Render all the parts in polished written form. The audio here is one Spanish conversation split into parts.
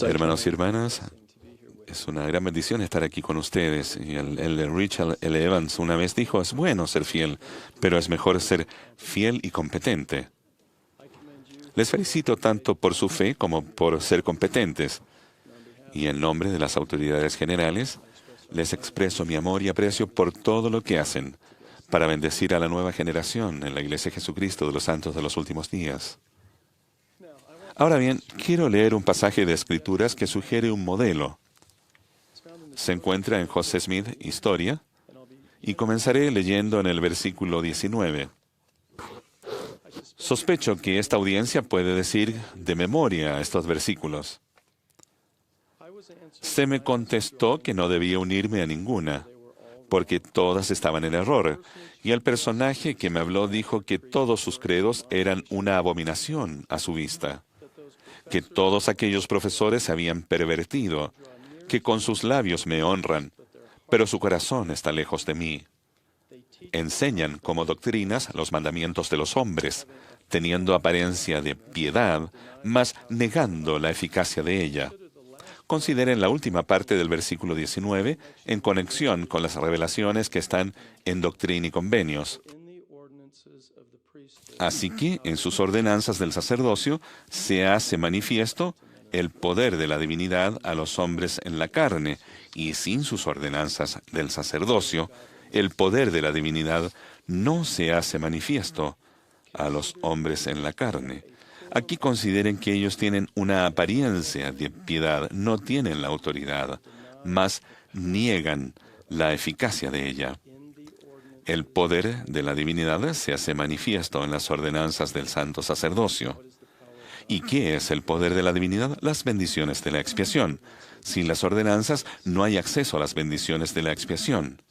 Hermanos y hermanas, es una gran bendición estar aquí con ustedes. Y el Richard L. Evans una vez dijo, es bueno ser fiel, pero es mejor ser fiel y competente. Les felicito tanto por su fe como por ser competentes. Y en nombre de las autoridades generales, les expreso mi amor y aprecio por todo lo que hacen para bendecir a la nueva generación en la Iglesia de Jesucristo de los Santos de los Últimos Días. Ahora bien, quiero leer un pasaje de Escrituras que sugiere un modelo. Se encuentra en José Smith, Historia, y comenzaré leyendo en el versículo 19. Sospecho que esta audiencia puede decir de memoria estos versículos. Se me contestó que no debía unirme a ninguna, porque todas estaban en error, y el personaje que me habló dijo que todos sus credos eran una abominación a su vista, que todos aquellos profesores se habían pervertido, que con sus labios me honran, pero su corazón está lejos de mí. Enseñan como doctrinas los mandamientos de los hombres, teniendo apariencia de piedad, mas negando la eficacia de ella. Consideren la última parte del versículo 19 en conexión con las revelaciones que están en Doctrina y Convenios. Así que en sus ordenanzas del sacerdocio se hace manifiesto el poder de la divinidad a los hombres en la carne, y sin sus ordenanzas del sacerdocio, el poder de la divinidad no se hace manifiesto a los hombres en la carne. Aquí consideren que ellos tienen una apariencia de piedad, no tienen la autoridad, mas niegan la eficacia de ella. El poder de la divinidad se hace manifiesto en las ordenanzas del santo sacerdocio. ¿Y qué es el poder de la divinidad? Las bendiciones de la expiación. Sin las ordenanzas no hay acceso a las bendiciones de la expiación.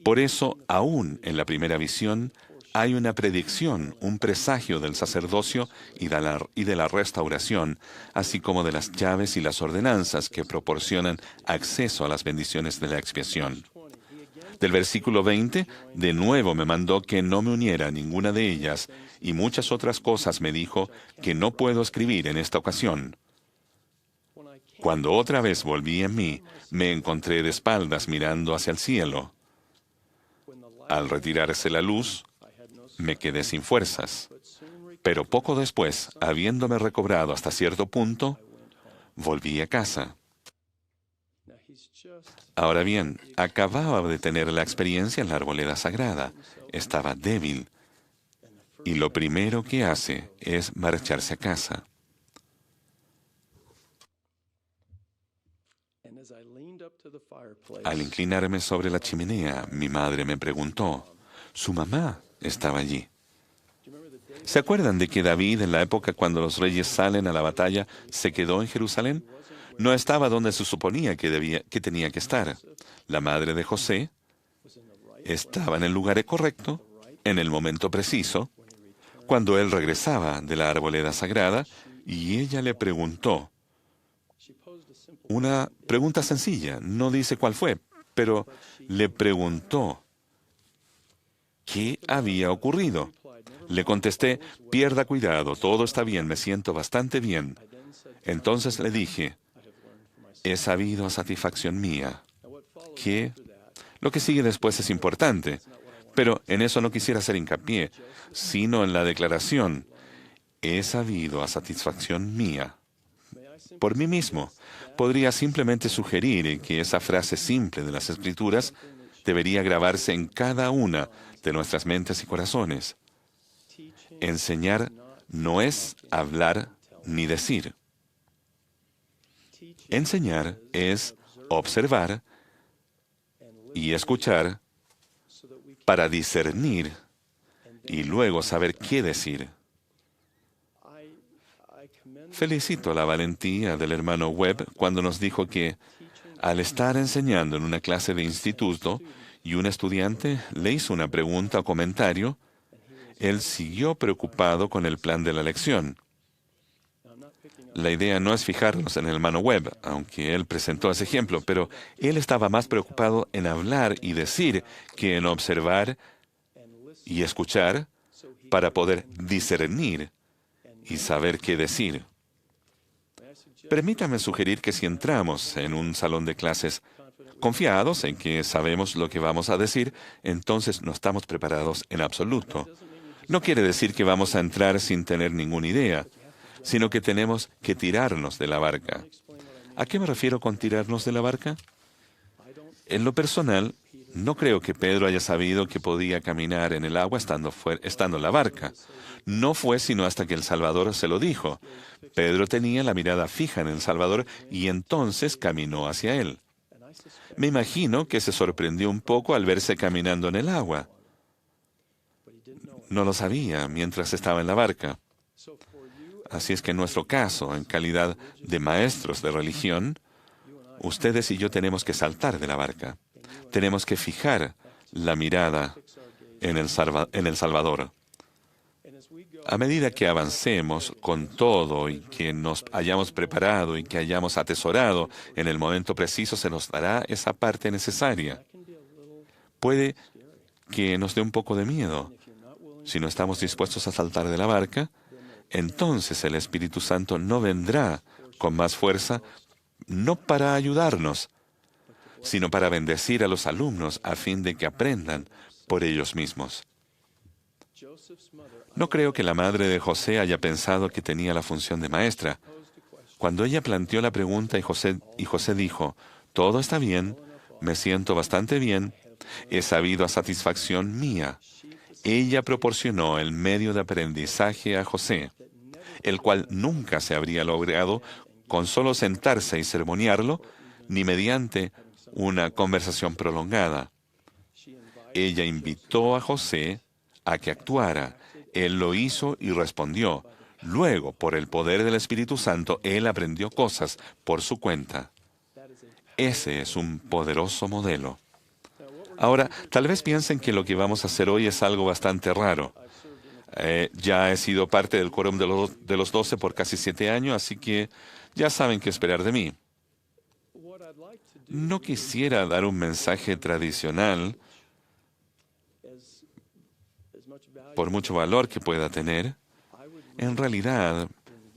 Por eso, aún en la primera visión, hay una predicción, un presagio del sacerdocio y de la restauración, así como de las llaves y las ordenanzas que proporcionan acceso a las bendiciones de la expiación. Del versículo 20, de nuevo me mandó que no me uniera a ninguna de ellas, y muchas otras cosas me dijo que no puedo escribir en esta ocasión. Cuando otra vez volví en mí, me encontré de espaldas mirando hacia el cielo. Al retirarse la luz, me quedé sin fuerzas. Pero poco después, habiéndome recobrado hasta cierto punto, volví a casa. Ahora bien, acababa de tener la experiencia en la arboleda sagrada. Estaba débil. Y lo primero que hace es marcharse a casa. Al inclinarme sobre la chimenea, mi madre me preguntó, ¿su mamá estaba allí? ¿Se acuerdan de que David, en la época cuando los reyes salen a la batalla, se quedó en Jerusalén? No estaba donde se suponía que tenía que estar. La madre de José estaba en el lugar correcto, en el momento preciso, cuando él regresaba de la arboleda sagrada, y ella le preguntó una pregunta sencilla, no dice cuál fue, pero le preguntó qué había ocurrido. Le contesté, pierda cuidado, todo está bien, me siento bastante bien. Entonces le dije, he sabido a satisfacción mía que lo que sigue después es importante, pero en eso no quisiera hacer hincapié, sino en la declaración, he sabido a satisfacción mía. Por mí mismo, podría simplemente sugerir que esa frase simple de las Escrituras debería grabarse en cada una de nuestras mentes y corazones. Enseñar no es hablar ni decir. Enseñar es observar y escuchar para discernir y luego saber qué decir. Felicito la valentía del hermano Webb cuando nos dijo que, al estar enseñando en una clase de instituto y un estudiante le hizo una pregunta o comentario, él siguió preocupado con el plan de la lección. La idea no es fijarnos en el hermano Webb, aunque él presentó ese ejemplo, pero él estaba más preocupado en hablar y decir que en observar y escuchar para poder discernir y saber qué decir. Permítame sugerir que si entramos en un salón de clases confiados en que sabemos lo que vamos a decir, entonces no estamos preparados en absoluto. No quiere decir que vamos a entrar sin tener ninguna idea, sino que tenemos que tirarnos de la barca. ¿A qué me refiero con tirarnos de la barca? En lo personal, no creo que Pedro haya sabido que podía caminar en el agua estando en la barca. No fue sino hasta que el Salvador se lo dijo. Pedro tenía la mirada fija en el Salvador y entonces caminó hacia él. Me imagino que se sorprendió un poco al verse caminando en el agua. No lo sabía mientras estaba en la barca. Así es que en nuestro caso, en calidad de maestros de religión, ustedes y yo tenemos que saltar de la barca. Tenemos que fijar la mirada en el Salvador. A medida que avancemos con todo y que nos hayamos preparado y que hayamos atesorado, en el momento preciso se nos dará esa parte necesaria. Puede que nos dé un poco de miedo. Si no estamos dispuestos a saltar de la barca, entonces el Espíritu Santo no vendrá con más fuerza, no para ayudarnos, sino para bendecir a los alumnos a fin de que aprendan por ellos mismos. No creo que la madre de José haya pensado que tenía la función de maestra. Cuando ella planteó la pregunta y José dijo, todo está bien, me siento bastante bien, he sabido a satisfacción mía. Ella proporcionó el medio de aprendizaje a José, el cual nunca se habría logrado con solo sentarse y sermonearlo, ni mediante una conversación prolongada. Ella invitó a José a que actuara. Él lo hizo y respondió. Luego, por el poder del Espíritu Santo, él aprendió cosas por su cuenta. Ese es un poderoso modelo. Ahora, tal vez piensen que lo que vamos a hacer hoy es algo bastante raro. Ya he sido parte del quórum de los 12 por casi 7 años, así que ya saben qué esperar de mí. No quisiera dar un mensaje tradicional, por mucho valor que pueda tener. En realidad,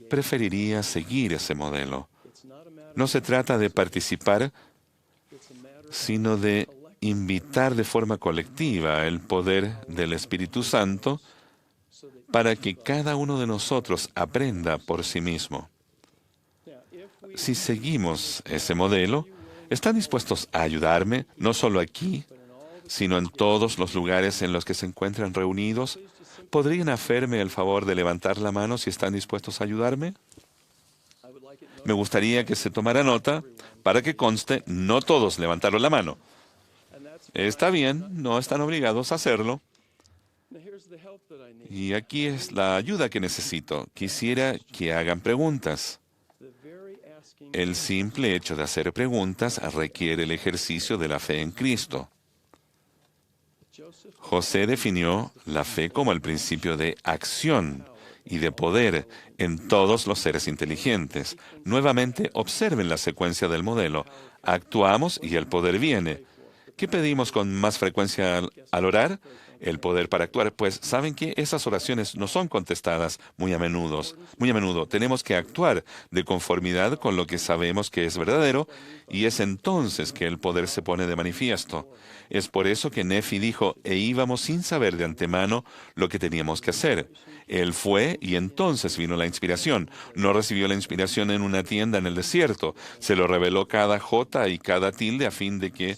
preferiría seguir ese modelo. No se trata de participar, sino de invitar de forma colectiva el poder del Espíritu Santo para que cada uno de nosotros aprenda por sí mismo. Si seguimos ese modelo, ¿están dispuestos a ayudarme, no solo aquí, sino en todos los lugares en los que se encuentran reunidos? ¿Podrían hacerme el favor de levantar la mano si están dispuestos a ayudarme? Me gustaría que se tomara nota para que conste, no todos levantaron la mano. Está bien, no están obligados a hacerlo. Y aquí es la ayuda que necesito. Quisiera que hagan preguntas. El simple hecho de hacer preguntas requiere el ejercicio de la fe en Cristo. José definió la fe como el principio de acción y de poder en todos los seres inteligentes. Nuevamente, observen la secuencia del modelo. Actuamos y el poder viene. ¿Qué pedimos con más frecuencia al orar? El poder para actuar. Pues, ¿saben qué? Esas oraciones no son contestadas muy a menudo. Muy a menudo. Tenemos que actuar de conformidad con lo que sabemos que es verdadero, y es entonces que el poder se pone de manifiesto. Es por eso que Nefi dijo, e íbamos sin saber de antemano lo que teníamos que hacer. Él fue y entonces vino la inspiración. No recibió la inspiración en una tienda en el desierto. Se lo reveló cada jota y cada tilde a fin de que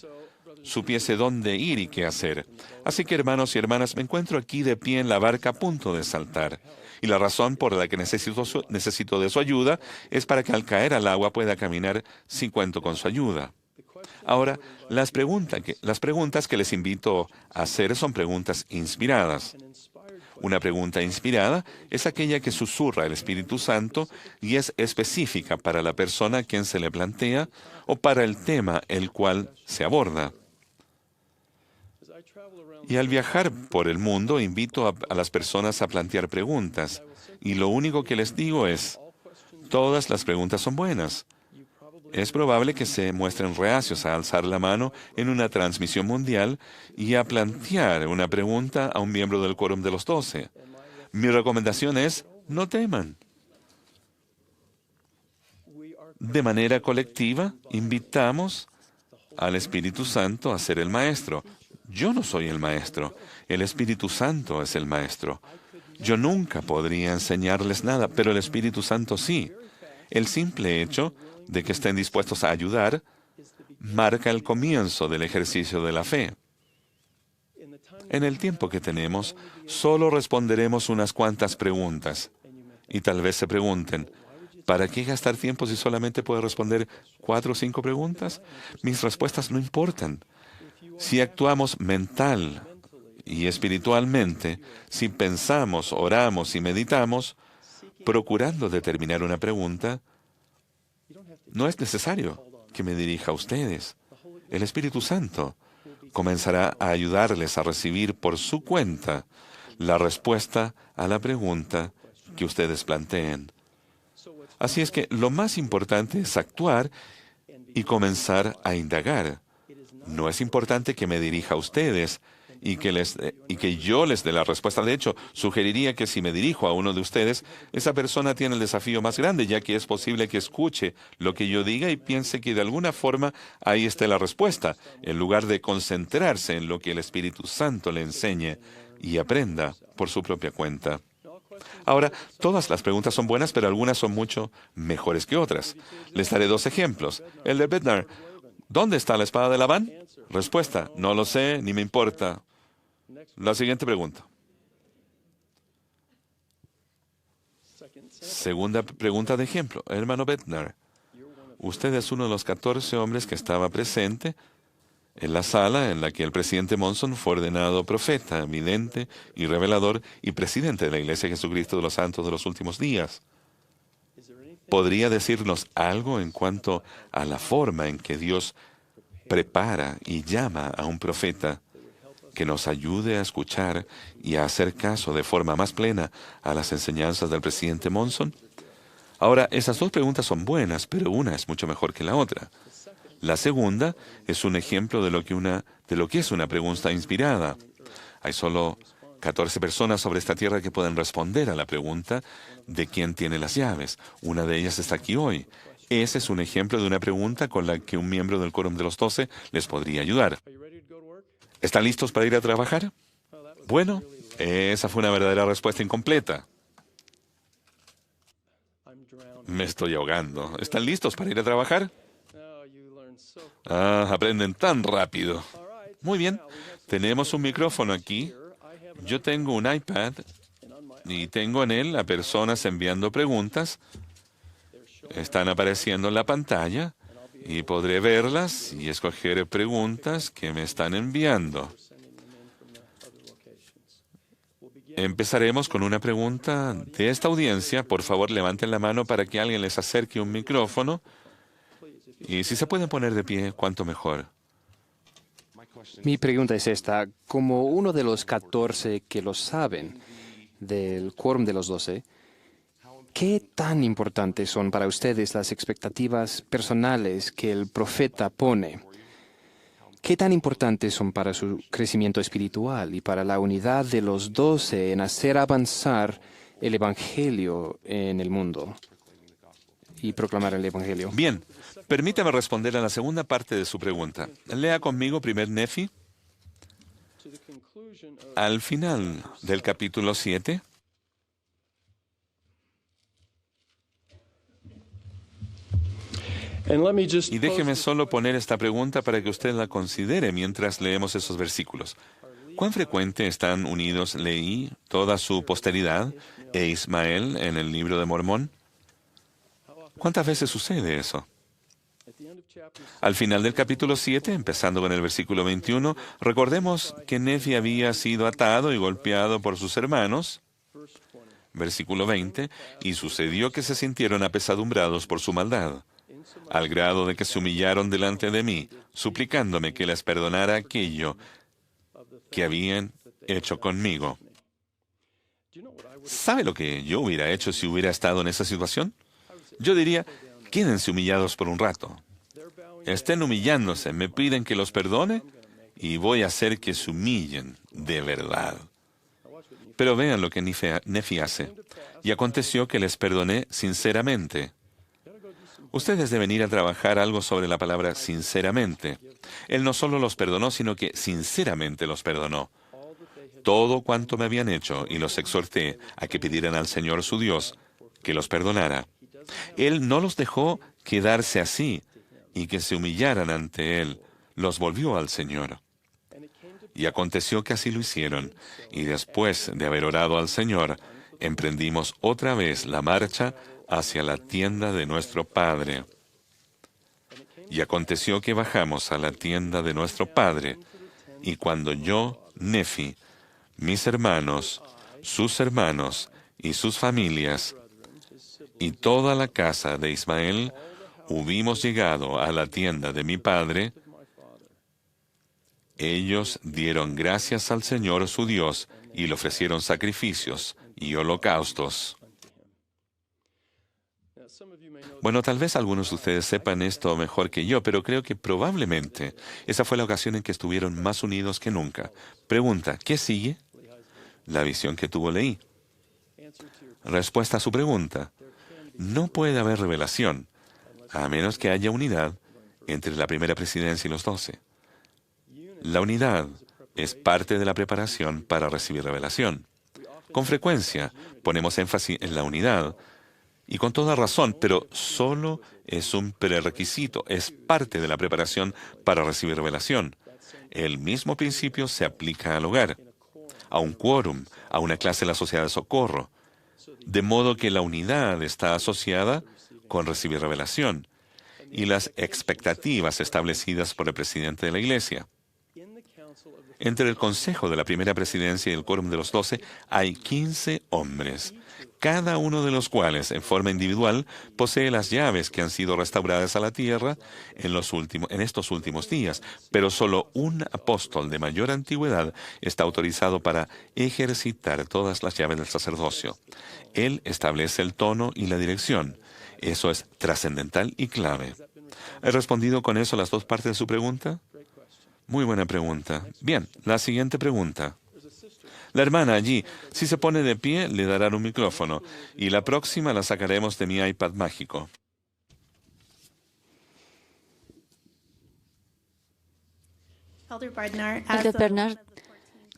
supiese dónde ir y qué hacer. Así que, hermanos y hermanas, me encuentro aquí de pie en la barca a punto de saltar. Y la razón por la que necesito de su ayuda es para que al caer al agua pueda caminar si cuento con su ayuda. Ahora, las preguntas que les invito a hacer son preguntas inspiradas. Una pregunta inspirada es aquella que susurra el Espíritu Santo y es específica para la persona a quien se le plantea o para el tema el cual se aborda. Y al viajar por el mundo, invito a las personas a plantear preguntas. Y lo único que les digo es, todas las preguntas son buenas. Es probable que se muestren reacios a alzar la mano en una transmisión mundial y a plantear una pregunta a un miembro del quórum de los 12. Mi recomendación es, no teman. De manera colectiva, invitamos al Espíritu Santo a ser el maestro. Yo no soy el maestro, el Espíritu Santo es el maestro. Yo nunca podría enseñarles nada, pero el Espíritu Santo sí. El simple hecho de que estén dispuestos a ayudar marca el comienzo del ejercicio de la fe. En el tiempo que tenemos, solo responderemos unas cuantas preguntas. Y tal vez se pregunten, ¿para qué gastar tiempo si solamente puedo responder 4 o 5 preguntas? Mis respuestas no importan. Si actuamos mental y espiritualmente, si pensamos, oramos y meditamos, procurando determinar una pregunta, no es necesario que me dirija a ustedes. El Espíritu Santo comenzará a ayudarles a recibir por su cuenta la respuesta a la pregunta que ustedes planteen. Así es que lo más importante es actuar y comenzar a indagar. No es importante que me dirija a ustedes y que yo les dé la respuesta. De hecho, sugeriría que si me dirijo a uno de ustedes, esa persona tiene el desafío más grande, ya que es posible que escuche lo que yo diga y piense que de alguna forma ahí está la respuesta, en lugar de concentrarse en lo que el Espíritu Santo le enseñe y aprenda por su propia cuenta. Ahora, todas las preguntas son buenas, pero algunas son mucho mejores que otras. Les daré 2 ejemplos. El de Bednar. ¿Dónde está la espada de Labán? Respuesta, no lo sé, ni me importa. La siguiente pregunta. Segunda pregunta de ejemplo. Hermano Bednar, usted es uno de los 14 hombres que estaba presente en la sala en la que el presidente Monson fue ordenado profeta, vidente y revelador y presidente de la Iglesia de Jesucristo de los Santos de los Últimos Días. ¿Podría decirnos algo en cuanto a la forma en que Dios prepara y llama a un profeta que nos ayude a escuchar y a hacer caso de forma más plena a las enseñanzas del presidente Monson? Ahora, esas 2 preguntas son buenas, pero una es mucho mejor que la otra. La segunda es un ejemplo de lo que es una pregunta inspirada. Hay solo 14 personas sobre esta tierra que pueden responder a la pregunta de quién tiene las llaves. Una de ellas está aquí hoy. Ese es un ejemplo de una pregunta con la que un miembro del Quórum de los 12 les podría ayudar. ¿Están listos para ir a trabajar? Bueno, esa fue una verdadera respuesta incompleta. Me estoy ahogando. ¿Están listos para ir a trabajar? Aprenden tan rápido. Muy bien, tenemos un micrófono aquí. Yo tengo un iPad y tengo en él a personas enviando preguntas. Están apareciendo en la pantalla y podré verlas y escoger preguntas que me están enviando. Empezaremos con una pregunta de esta audiencia. Por favor, levanten la mano para que alguien les acerque un micrófono. Y si se pueden poner de pie, cuánto mejor. Mi pregunta es esta. Como uno de los 14 que lo saben del Quórum de los 12, ¿qué tan importantes son para ustedes las expectativas personales que el profeta pone? ¿Qué tan importantes son para su crecimiento espiritual y para la unidad de los 12 en hacer avanzar el Evangelio en el mundo y proclamar el Evangelio? Bien, permítame responder a la segunda parte de su pregunta. Lea conmigo primer Nefi. Al final del capítulo 7, y déjeme solo poner esta pregunta para que usted la considere mientras leemos esos versículos. ¿Cuán frecuente están unidos Leí, toda su posteridad, e Ismael en el libro de Mormón? ¿Cuántas veces sucede eso? Al final del capítulo 7, empezando con el versículo 21, recordemos que Nefi había sido atado y golpeado por sus hermanos. Versículo 20, y sucedió que se sintieron apesadumbrados por su maldad, al grado de que se humillaron delante de mí, suplicándome que les perdonara aquello que habían hecho conmigo. ¿Sabe lo que yo hubiera hecho si hubiera estado en esa situación? Yo diría, quédense humillados por un rato. Estén humillándose, me piden que los perdone y voy a hacer que se humillen de verdad. Pero vean lo que Nefi hace. Y aconteció que les perdoné sinceramente. Ustedes deben ir a trabajar algo sobre la palabra sinceramente. Él no solo los perdonó, sino que sinceramente los perdonó. Todo cuanto me habían hecho, y los exhorté a que pidieran al Señor su Dios que los perdonara. Él no los dejó quedarse así y que se humillaran ante Él. Los volvió al Señor. Y aconteció que así lo hicieron, y después de haber orado al Señor, emprendimos otra vez la marcha hacia la tienda de nuestro Padre. Y aconteció que bajamos a la tienda de nuestro Padre, y cuando yo, Nefi, mis hermanos, sus hermanos y sus familias, y toda la casa de Ismael, hubimos llegado a la tienda de mi padre, ellos dieron gracias al Señor su Dios y le ofrecieron sacrificios y holocaustos. Bueno, tal vez algunos de ustedes sepan esto mejor que yo, pero creo que probablemente esa fue la ocasión en que estuvieron más unidos que nunca. Pregunta, ¿qué sigue? La visión que tuvo Leí. Respuesta a su pregunta. No puede haber revelación, a menos que haya unidad entre la primera presidencia y los 12. La unidad es parte de la preparación para recibir revelación. Con frecuencia ponemos énfasis en la unidad, y con toda razón, pero solo es un prerequisito, es parte de la preparación para recibir revelación. El mismo principio se aplica al hogar, a un quórum, a una clase de la sociedad de socorro, de modo que la unidad está asociada con recibir revelación y las expectativas establecidas por el presidente de la Iglesia. Entre el consejo de la primera presidencia y el quórum de los 12 hay 15 hombres, cada uno de los cuales, en forma individual, posee las llaves que han sido restauradas a la tierra en estos últimos días, pero solo un apóstol de mayor antigüedad está autorizado para ejercitar todas las llaves del sacerdocio. Él establece el tono y la dirección. Eso es trascendental y clave. ¿He respondido con eso las dos partes de su pregunta? Muy buena pregunta. Bien, la siguiente pregunta. La hermana allí, si se pone de pie, le darán un micrófono, y la próxima la sacaremos de mi iPad mágico. Elder Bernard,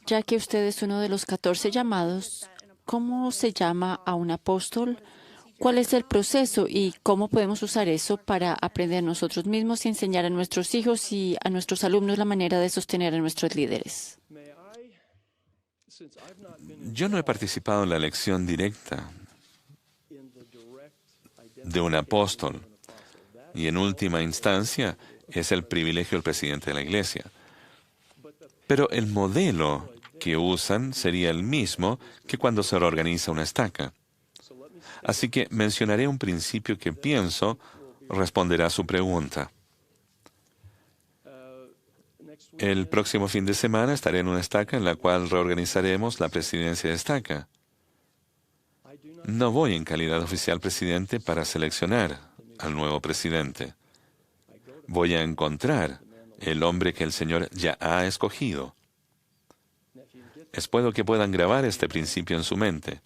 ya que usted es uno de los 14 llamados, ¿cómo se llama a un apóstol? ¿Cuál es el proceso y cómo podemos usar eso para aprender nosotros mismos y enseñar a nuestros hijos y a nuestros alumnos la manera de sostener a nuestros líderes? Yo no he participado en la elección directa de un apóstol, y en última instancia es el privilegio del presidente de la Iglesia. Pero el modelo que usan sería el mismo que cuando se reorganiza una estaca. Así que mencionaré un principio que pienso responderá a su pregunta. El próximo fin de semana estaré en una estaca en la cual reorganizaremos la presidencia de estaca. No voy en calidad de oficial presidente para seleccionar al nuevo presidente. Voy a encontrar el hombre que el Señor ya ha escogido. Espero que puedan grabar este principio en su mente.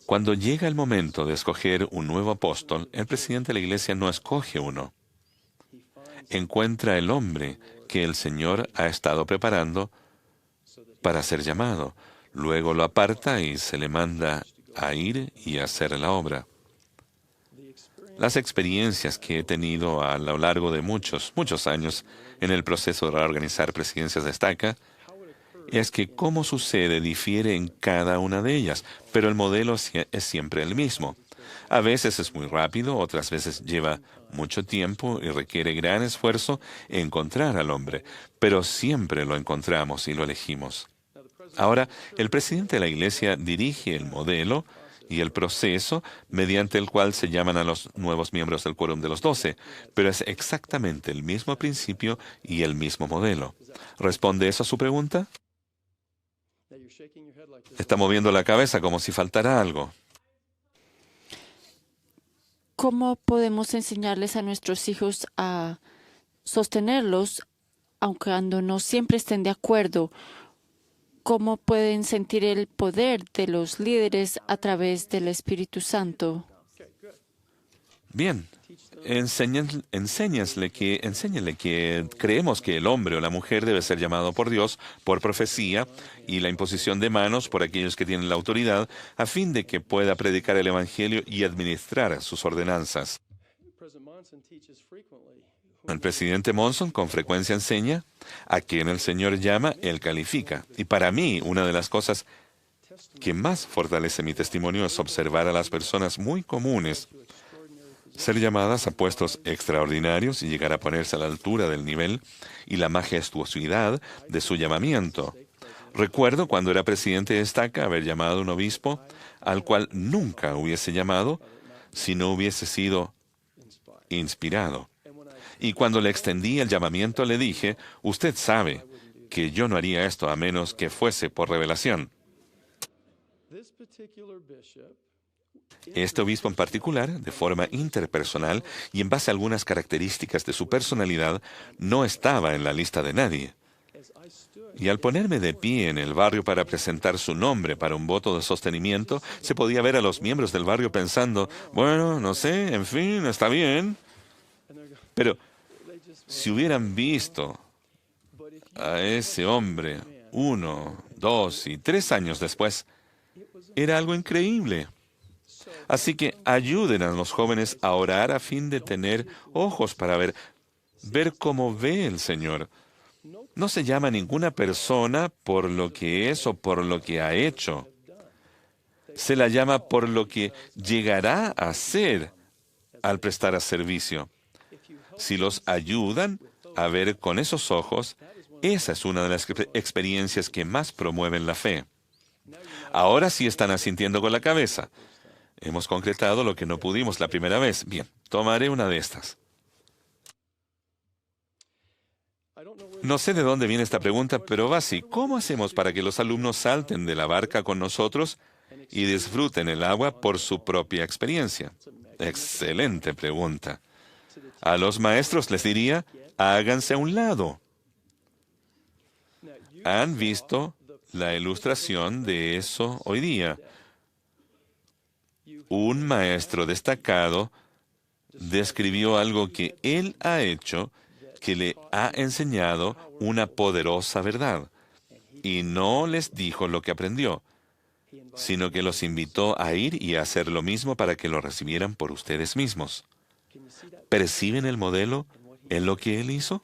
Cuando llega el momento de escoger un nuevo apóstol, el presidente de la Iglesia no escoge uno. Encuentra el hombre que el Señor ha estado preparando para ser llamado. Luego lo aparta y se le manda a ir y hacer la obra. Las experiencias que he tenido a lo largo de muchos años en el proceso de reorganizar presidencias de estaca es que cómo sucede difiere en cada una de ellas, pero el modelo es siempre el mismo. A veces es muy rápido, otras veces lleva mucho tiempo y requiere gran esfuerzo encontrar al hombre, pero siempre lo encontramos y lo elegimos. Ahora, el presidente de la Iglesia dirige el modelo y el proceso mediante el cual se llaman a los nuevos miembros del quórum de los 12, pero es exactamente el mismo principio y el mismo modelo. ¿Responde eso a su pregunta? Está moviendo la cabeza como si faltara algo. ¿Cómo podemos enseñarles a nuestros hijos a sostenerlos, aunque cuando no siempre estén de acuerdo? ¿Cómo pueden sentir el poder de los líderes a través del Espíritu Santo? Bien, enséñenle que creemos que el hombre o la mujer debe ser llamado por Dios por profecía y la imposición de manos por aquellos que tienen la autoridad, a fin de que pueda predicar el Evangelio y administrar sus ordenanzas. El presidente Monson con frecuencia enseña: a quien el Señor llama, Él califica. Y para mí, una de las cosas que más fortalece mi testimonio es observar a las personas muy comunes ser llamadas a puestos extraordinarios y llegar a ponerse a la altura del nivel y la majestuosidad de su llamamiento. Recuerdo cuando era presidente de Estaca haber llamado a un obispo al cual nunca hubiese llamado si no hubiese sido inspirado. Y cuando le extendí el llamamiento le dije: usted sabe que yo no haría esto a menos que fuese por revelación. Este obispo en particular, de forma interpersonal y en base a algunas características de su personalidad, no estaba en la lista de nadie. Y al ponerme de pie en el barrio para presentar su nombre para un voto de sostenimiento, se podía ver a los miembros del barrio pensando: bueno, no sé, en fin, está bien. Pero si hubieran visto a ese hombre 1, 2 y 3 años después, era algo increíble. Así que ayuden a los jóvenes a orar a fin de tener ojos para ver cómo ve el Señor. No se llama a ninguna persona por lo que es o por lo que ha hecho. Se la llama por lo que llegará a ser al prestar a servicio. Si los ayudan a ver con esos ojos, esa es una de las experiencias que más promueven la fe. Ahora sí están asintiendo con la cabeza. Hemos concretado lo que no pudimos la primera vez. Bien, tomaré una de estas. No sé de dónde viene esta pregunta, pero va así: ¿cómo hacemos para que los alumnos salten de la barca con nosotros y disfruten el agua por su propia experiencia? Excelente pregunta. A los maestros les diría: háganse a un lado. ¿Han visto la ilustración de eso hoy día? Un maestro destacado describió algo que él ha hecho, que le ha enseñado una poderosa verdad. Y no les dijo lo que aprendió, sino que los invitó a ir y a hacer lo mismo para que lo recibieran por ustedes mismos. ¿Perciben el modelo en lo que él hizo?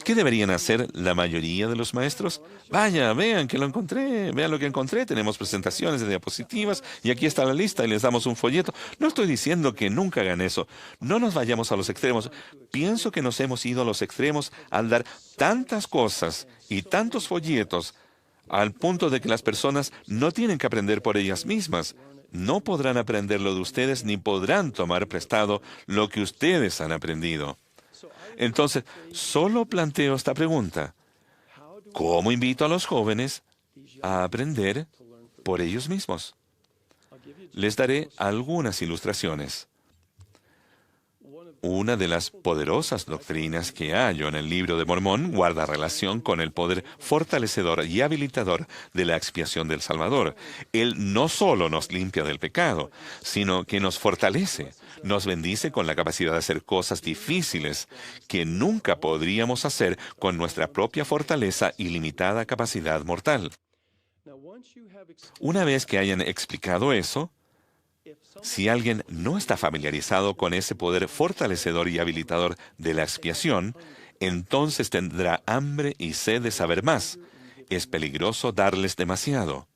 ¿Qué deberían hacer la mayoría de los maestros? Vaya, vean que lo encontré, vean lo que encontré. Tenemos presentaciones de diapositivas y aquí está la lista y les damos un folleto. No estoy diciendo que nunca hagan eso. No nos vayamos a los extremos. Pienso que nos hemos ido a los extremos al dar tantas cosas y tantos folletos al punto de que las personas no tienen que aprender por ellas mismas. No podrán aprenderlo de ustedes ni podrán tomar prestado lo que ustedes han aprendido. Entonces, solo planteo esta pregunta: ¿cómo invito a los jóvenes a aprender por ellos mismos? Les daré algunas ilustraciones. Una de las poderosas doctrinas que hallo en el Libro de Mormón guarda relación con el poder fortalecedor y habilitador de la expiación del Salvador. Él no solo nos limpia del pecado, sino que nos fortalece, nos bendice con la capacidad de hacer cosas difíciles que nunca podríamos hacer con nuestra propia fortaleza y limitada capacidad mortal. Una vez que hayan explicado eso, si alguien no está familiarizado con ese poder fortalecedor y habilitador de la expiación, entonces tendrá hambre y sed de saber más. Es peligroso darles demasiado.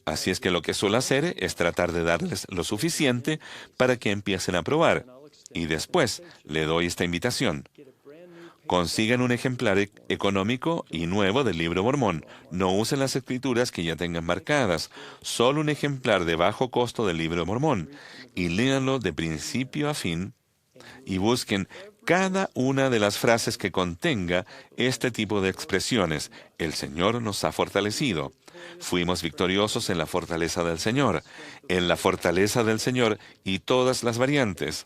Así es que lo que suelo hacer es tratar de darles lo suficiente para que empiecen a probar. Y después le doy esta invitación: consigan un ejemplar económico y nuevo del Libro Mormón. No usen las escrituras que ya tengan marcadas. Solo un ejemplar de bajo costo del Libro Mormón. Y léanlo de principio a fin y busquen cada una de las frases que contenga este tipo de expresiones. El Señor nos ha fortalecido. Fuimos victoriosos en la fortaleza del Señor. En la fortaleza del Señor y todas las variantes.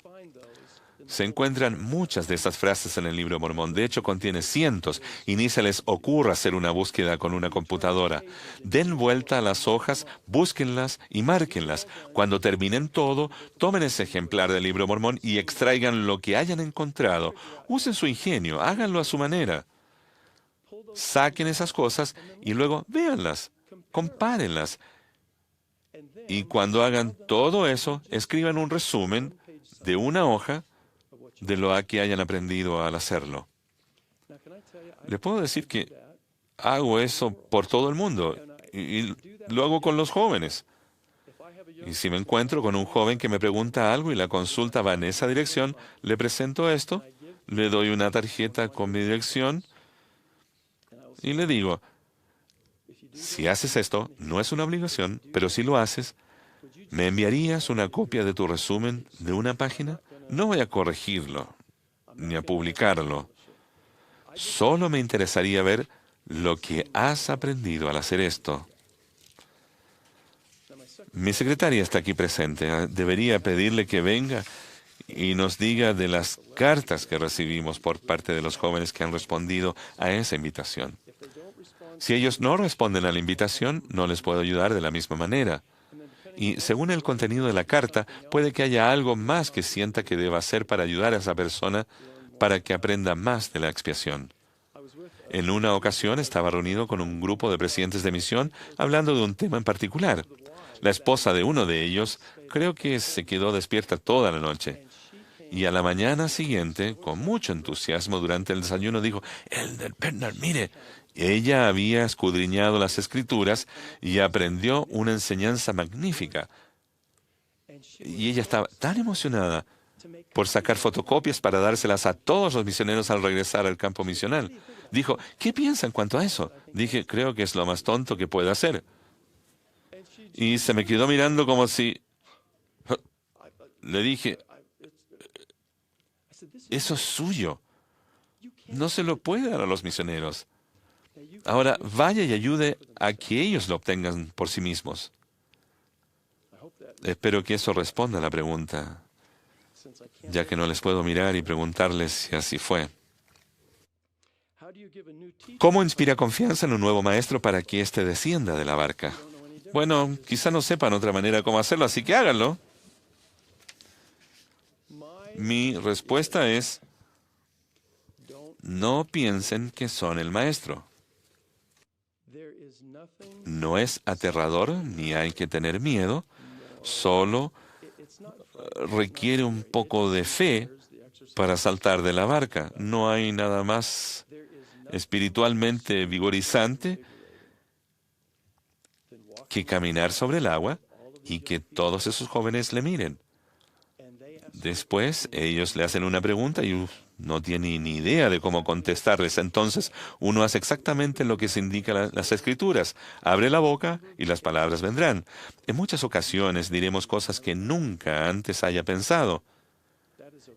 Se encuentran muchas de estas frases en el libro Mormón. De hecho, contiene cientos y ni se les ocurra hacer una búsqueda con una computadora. Den vuelta a las hojas, búsquenlas y márquenlas. Cuando terminen todo, tomen ese ejemplar del libro Mormón y extraigan lo que hayan encontrado. Usen su ingenio, háganlo a su manera. Saquen esas cosas y luego véanlas, compárenlas. Y cuando hagan todo eso, escriban un resumen de una hoja de lo que hayan aprendido al hacerlo. Le puedo decir que hago eso por todo el mundo y lo hago con los jóvenes. Y si me encuentro con un joven que me pregunta algo y la consulta va en esa dirección, le presento esto, le doy una tarjeta con mi dirección y le digo, si haces esto, no es una obligación, pero si lo haces, ¿me enviarías una copia de tu resumen de una página? No voy a corregirlo, ni a publicarlo. Solo me interesaría ver lo que has aprendido al hacer esto. Mi secretaria está aquí presente. Debería pedirle que venga y nos diga de las cartas que recibimos por parte de los jóvenes que han respondido a esa invitación. Si ellos no responden a la invitación, no les puedo ayudar de la misma manera. Y según el contenido de la carta, puede que haya algo más que sienta que deba hacer para ayudar a esa persona para que aprenda más de la expiación. En una ocasión estaba reunido con un grupo de presidentes de misión hablando de un tema en particular. La esposa de uno de ellos creo que se quedó despierta toda la noche. Y a la mañana siguiente, con mucho entusiasmo durante el desayuno, dijo, Elder Bednar, mire, ella había escudriñado las Escrituras y aprendió una enseñanza magnífica. Y ella estaba tan emocionada por sacar fotocopias para dárselas a todos los misioneros al regresar al campo misional. Dijo, ¿qué piensa en cuanto a eso? Dije, creo que es lo más tonto que puedo hacer. Y se me quedó mirando como si... Le dije, eso es suyo. No se lo puede dar a los misioneros. Ahora vaya y ayude a que ellos lo obtengan por sí mismos. Espero que eso responda a la pregunta, ya que no les puedo mirar y preguntarles si así fue. ¿Cómo inspira confianza en un nuevo maestro para que éste descienda de la barca? Bueno, quizá no sepan otra manera cómo hacerlo, así que háganlo. Mi respuesta es, no piensen que son el maestro. No es aterrador, ni hay que tener miedo, solo requiere un poco de fe para saltar de la barca. No hay nada más espiritualmente vigorizante que caminar sobre el agua y que todos esos jóvenes le miren. Después ellos le hacen una pregunta y no tiene ni idea de cómo contestarles. Entonces uno hace exactamente lo que se indica las Escrituras. Abre la boca y las palabras vendrán. En muchas ocasiones diremos cosas que nunca antes haya pensado.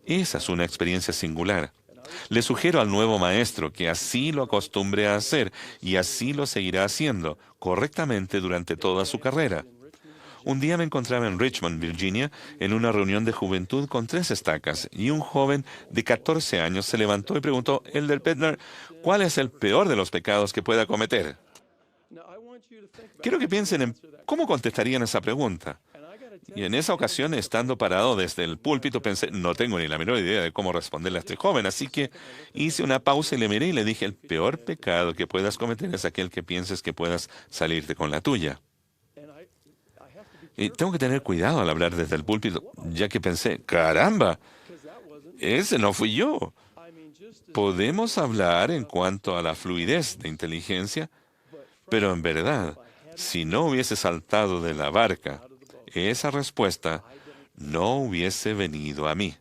Esa es una experiencia singular. Le sugiero al nuevo maestro que así lo acostumbre a hacer y así lo seguirá haciendo correctamente durante toda su carrera. Un día me encontraba en Richmond, Virginia, en una reunión de juventud con 3 estacas, y un joven de 14 años se levantó y preguntó, Elder Bednar, ¿cuál es el peor de los pecados que pueda cometer? Quiero que piensen en cómo contestarían esa pregunta. Y en esa ocasión, estando parado desde el púlpito, pensé, no tengo ni la menor idea de cómo responderle a este joven, así que hice una pausa y le miré y le dije, el peor pecado que puedas cometer es aquel que pienses que puedas salirte con la tuya. Y tengo que tener cuidado al hablar desde el púlpito, ya que pensé, caramba, ese no fui yo. Podemos hablar en cuanto a la fluidez de inteligencia, pero en verdad, si no hubiese saltado de la barca, esa respuesta no hubiese venido a mí.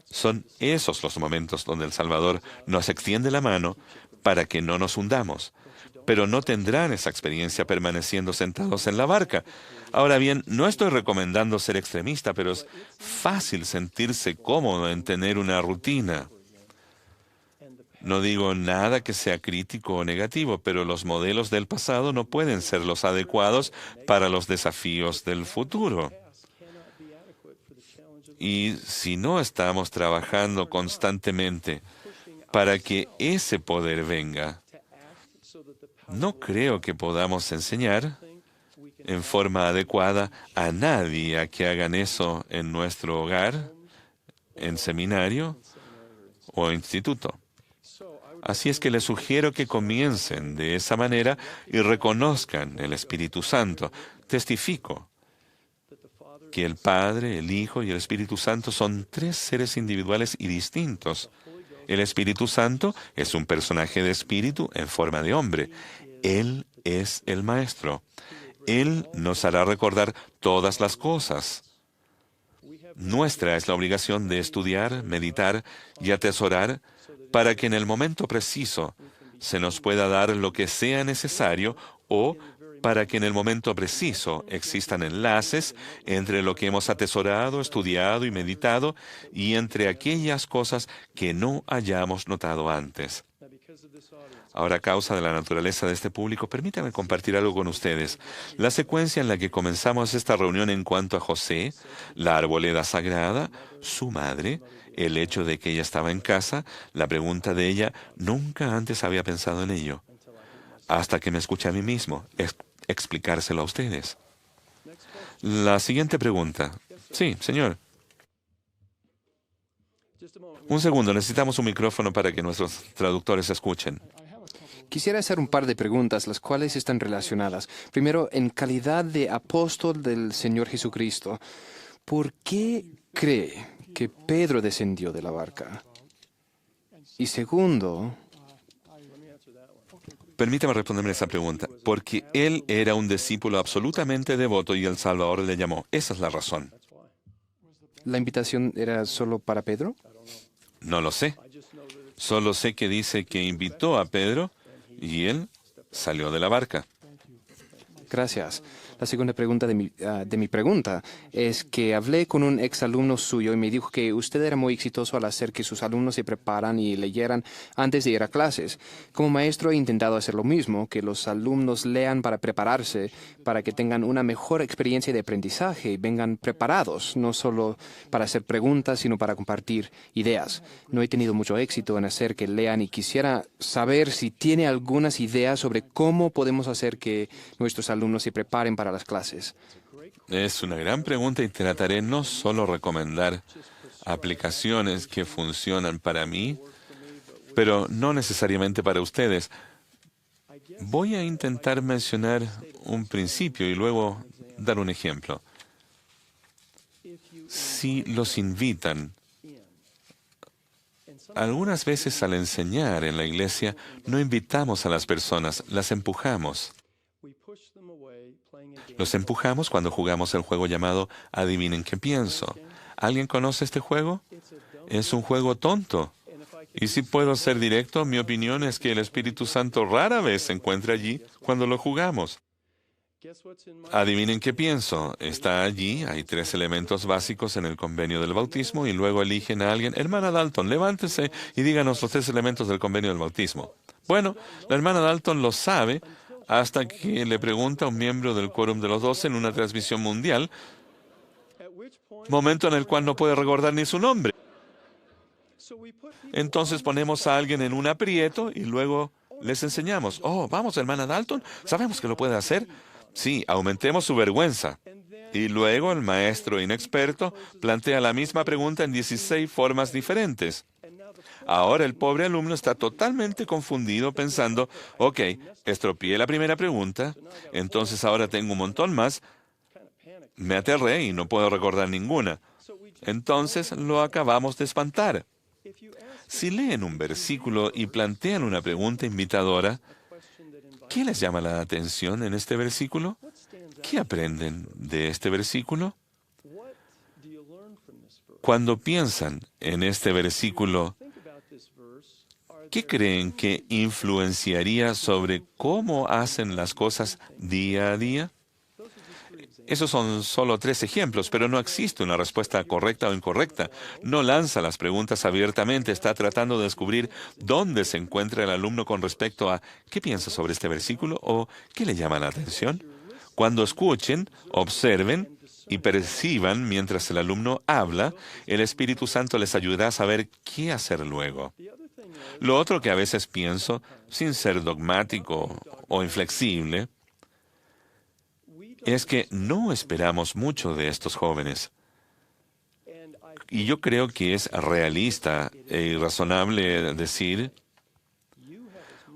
Son esos los momentos donde el Salvador nos extiende la mano para que no nos hundamos. Pero no tendrán esa experiencia permaneciendo sentados en la barca. Ahora bien, no estoy recomendando ser extremista, pero es fácil sentirse cómodo en tener una rutina. No digo nada que sea crítico o negativo, pero los modelos del pasado no pueden ser los adecuados para los desafíos del futuro. Y si no estamos trabajando constantemente para que ese poder venga, no creo que podamos enseñar en forma adecuada a nadie a que hagan eso en nuestro hogar, en seminario o instituto. Así es que les sugiero que comiencen de esa manera y reconozcan el Espíritu Santo. Testifico que el Padre, el Hijo y el Espíritu Santo son tres seres individuales y distintos. El Espíritu Santo es un personaje de espíritu en forma de hombre. Él es el Maestro. Él nos hará recordar todas las cosas. Nuestra es la obligación de estudiar, meditar y atesorar para que en el momento preciso se nos pueda dar lo que sea necesario o para que en el momento preciso existan enlaces entre lo que hemos atesorado, estudiado y meditado y entre aquellas cosas que no hayamos notado antes. Ahora, a causa de la naturaleza de este público, permítanme compartir algo con ustedes. La secuencia en la que comenzamos esta reunión en cuanto a José, la arboleda sagrada, su madre, el hecho de que ella estaba en casa, la pregunta de ella, nunca antes había pensado en ello, hasta que me escuché a mí mismo explicárselo a ustedes. La siguiente pregunta. Sí, señor. Un segundo, necesitamos un micrófono para que nuestros traductores escuchen. Quisiera hacer un par de preguntas, las cuales están relacionadas. Primero, en calidad de apóstol del Señor Jesucristo, ¿por qué cree que Pedro descendió de la barca? Y segundo, permítame responderme esa pregunta. Porque él era un discípulo absolutamente devoto y el Salvador le llamó. Esa es la razón. ¿la invitación era solo para Pedro? No lo sé. Solo sé que dice que invitó a Pedro y él salió de la barca. Gracias. La segunda pregunta de mi pregunta es que hablé con un exalumno suyo y me dijo que usted era muy exitoso al hacer que sus alumnos se preparan y leyeran antes de ir a clases. Como maestro he intentado hacer lo mismo, que los alumnos lean para prepararse, para que tengan una mejor experiencia de aprendizaje y vengan preparados, no solo para hacer preguntas, sino para compartir ideas. No he tenido mucho éxito en hacer que lean y quisiera saber si tiene algunas ideas sobre cómo podemos hacer que nuestros alumnos se preparen para las clases. Es una gran pregunta y trataré no solo recomendar aplicaciones que funcionan para mí, pero no necesariamente para ustedes. Voy a intentar mencionar un principio y luego dar un ejemplo. Si los invitan, algunas veces al enseñar en la iglesia no invitamos a las personas, las empujamos. Los empujamos cuando jugamos el juego llamado Adivinen qué pienso. ¿Alguien conoce este juego? Es un juego tonto. Y si puedo ser directo, mi opinión es que el Espíritu Santo rara vez se encuentra allí cuando lo jugamos. Adivinen qué pienso. Está allí, hay 3 elementos básicos en el convenio del bautismo y luego eligen a alguien. Hermana Dalton, levántese y díganos los 3 elementos del convenio del bautismo. Bueno, la hermana Dalton lo sabe hasta que le pregunta a un miembro del quórum de los 12 en una transmisión mundial, momento en el cual no puede recordar ni su nombre. Entonces ponemos a alguien en un aprieto y luego les enseñamos. Oh, vamos, hermana Dalton, sabemos que lo puede hacer. Sí, aumentemos su vergüenza. Y luego el maestro inexperto plantea la misma pregunta en 16 formas diferentes. Ahora el pobre alumno está totalmente confundido pensando, ok, estropeé la primera pregunta, entonces ahora tengo un montón más. Me aterré y no puedo recordar ninguna. Entonces lo acabamos de espantar. Si leen un versículo y plantean una pregunta invitadora, ¿qué les llama la atención en este versículo? ¿Qué aprenden de este versículo? Cuando piensan en este versículo, ¿qué creen que influenciaría sobre cómo hacen las cosas día a día? Esos son solo 3 ejemplos, pero no existe una respuesta correcta o incorrecta. No lanza las preguntas abiertamente, está tratando de descubrir dónde se encuentra el alumno con respecto a qué piensa sobre este versículo o qué le llama la atención. Cuando escuchen, observen y perciban mientras el alumno habla, el Espíritu Santo les ayudará a saber qué hacer luego. Lo otro que a veces pienso, sin ser dogmático o inflexible, es que no esperamos mucho de estos jóvenes. Y yo creo que es realista y razonable decir,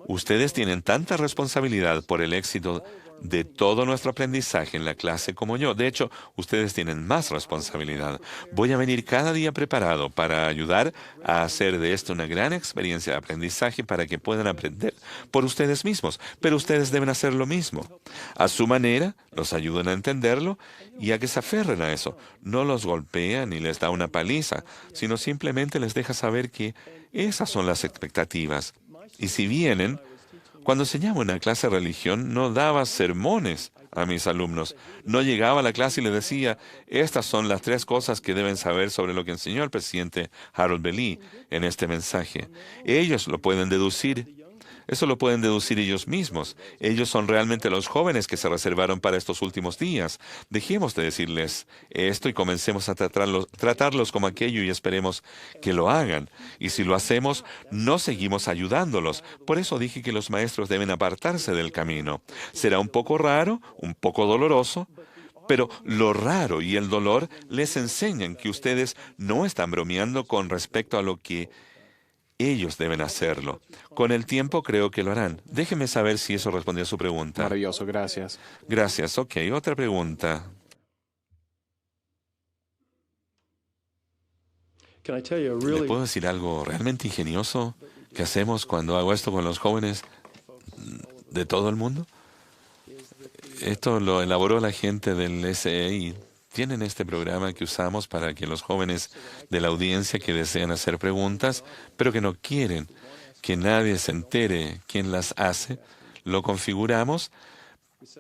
ustedes tienen tanta responsabilidad por el éxito de todo nuestro aprendizaje en la clase como yo. De hecho, ustedes tienen más responsabilidad. Voy a venir cada día preparado para ayudar a hacer de esto una gran experiencia de aprendizaje para que puedan aprender por ustedes mismos. Pero ustedes deben hacer lo mismo. A su manera, los ayudan a entenderlo y a que se aferren a eso. No los golpea ni les da una paliza, sino simplemente les deja saber que esas son las expectativas. Y si vienen, cuando enseñaba una clase de religión, no daba sermones a mis alumnos. No llegaba a la clase y les decía, estas son las 3 cosas que deben saber sobre lo que enseñó el presidente Harold B. Lee en este mensaje. Ellos lo pueden deducir. Eso lo pueden deducir ellos mismos. Ellos son realmente los jóvenes que se reservaron para estos últimos días. Dejemos de decirles esto y comencemos a tratarlos como aquello y esperemos que lo hagan. Y si lo hacemos, no seguimos ayudándolos. Por eso dije que los maestros deben apartarse del camino. Será un poco raro, un poco doloroso, pero lo raro y el dolor les enseñan que ustedes no están bromeando con respecto a lo que ellos deben hacerlo. Con el tiempo creo que lo harán. Déjeme saber si eso respondió a su pregunta. Maravilloso, gracias. Gracias. Ok, otra pregunta. ¿Le puedo decir algo realmente ingenioso que hacemos cuando hago esto con los jóvenes de todo el mundo? Esto lo elaboró la gente del SEI. Tienen este programa que usamos para que los jóvenes de la audiencia que desean hacer preguntas, pero que no quieren que nadie se entere quién las hace, lo configuramos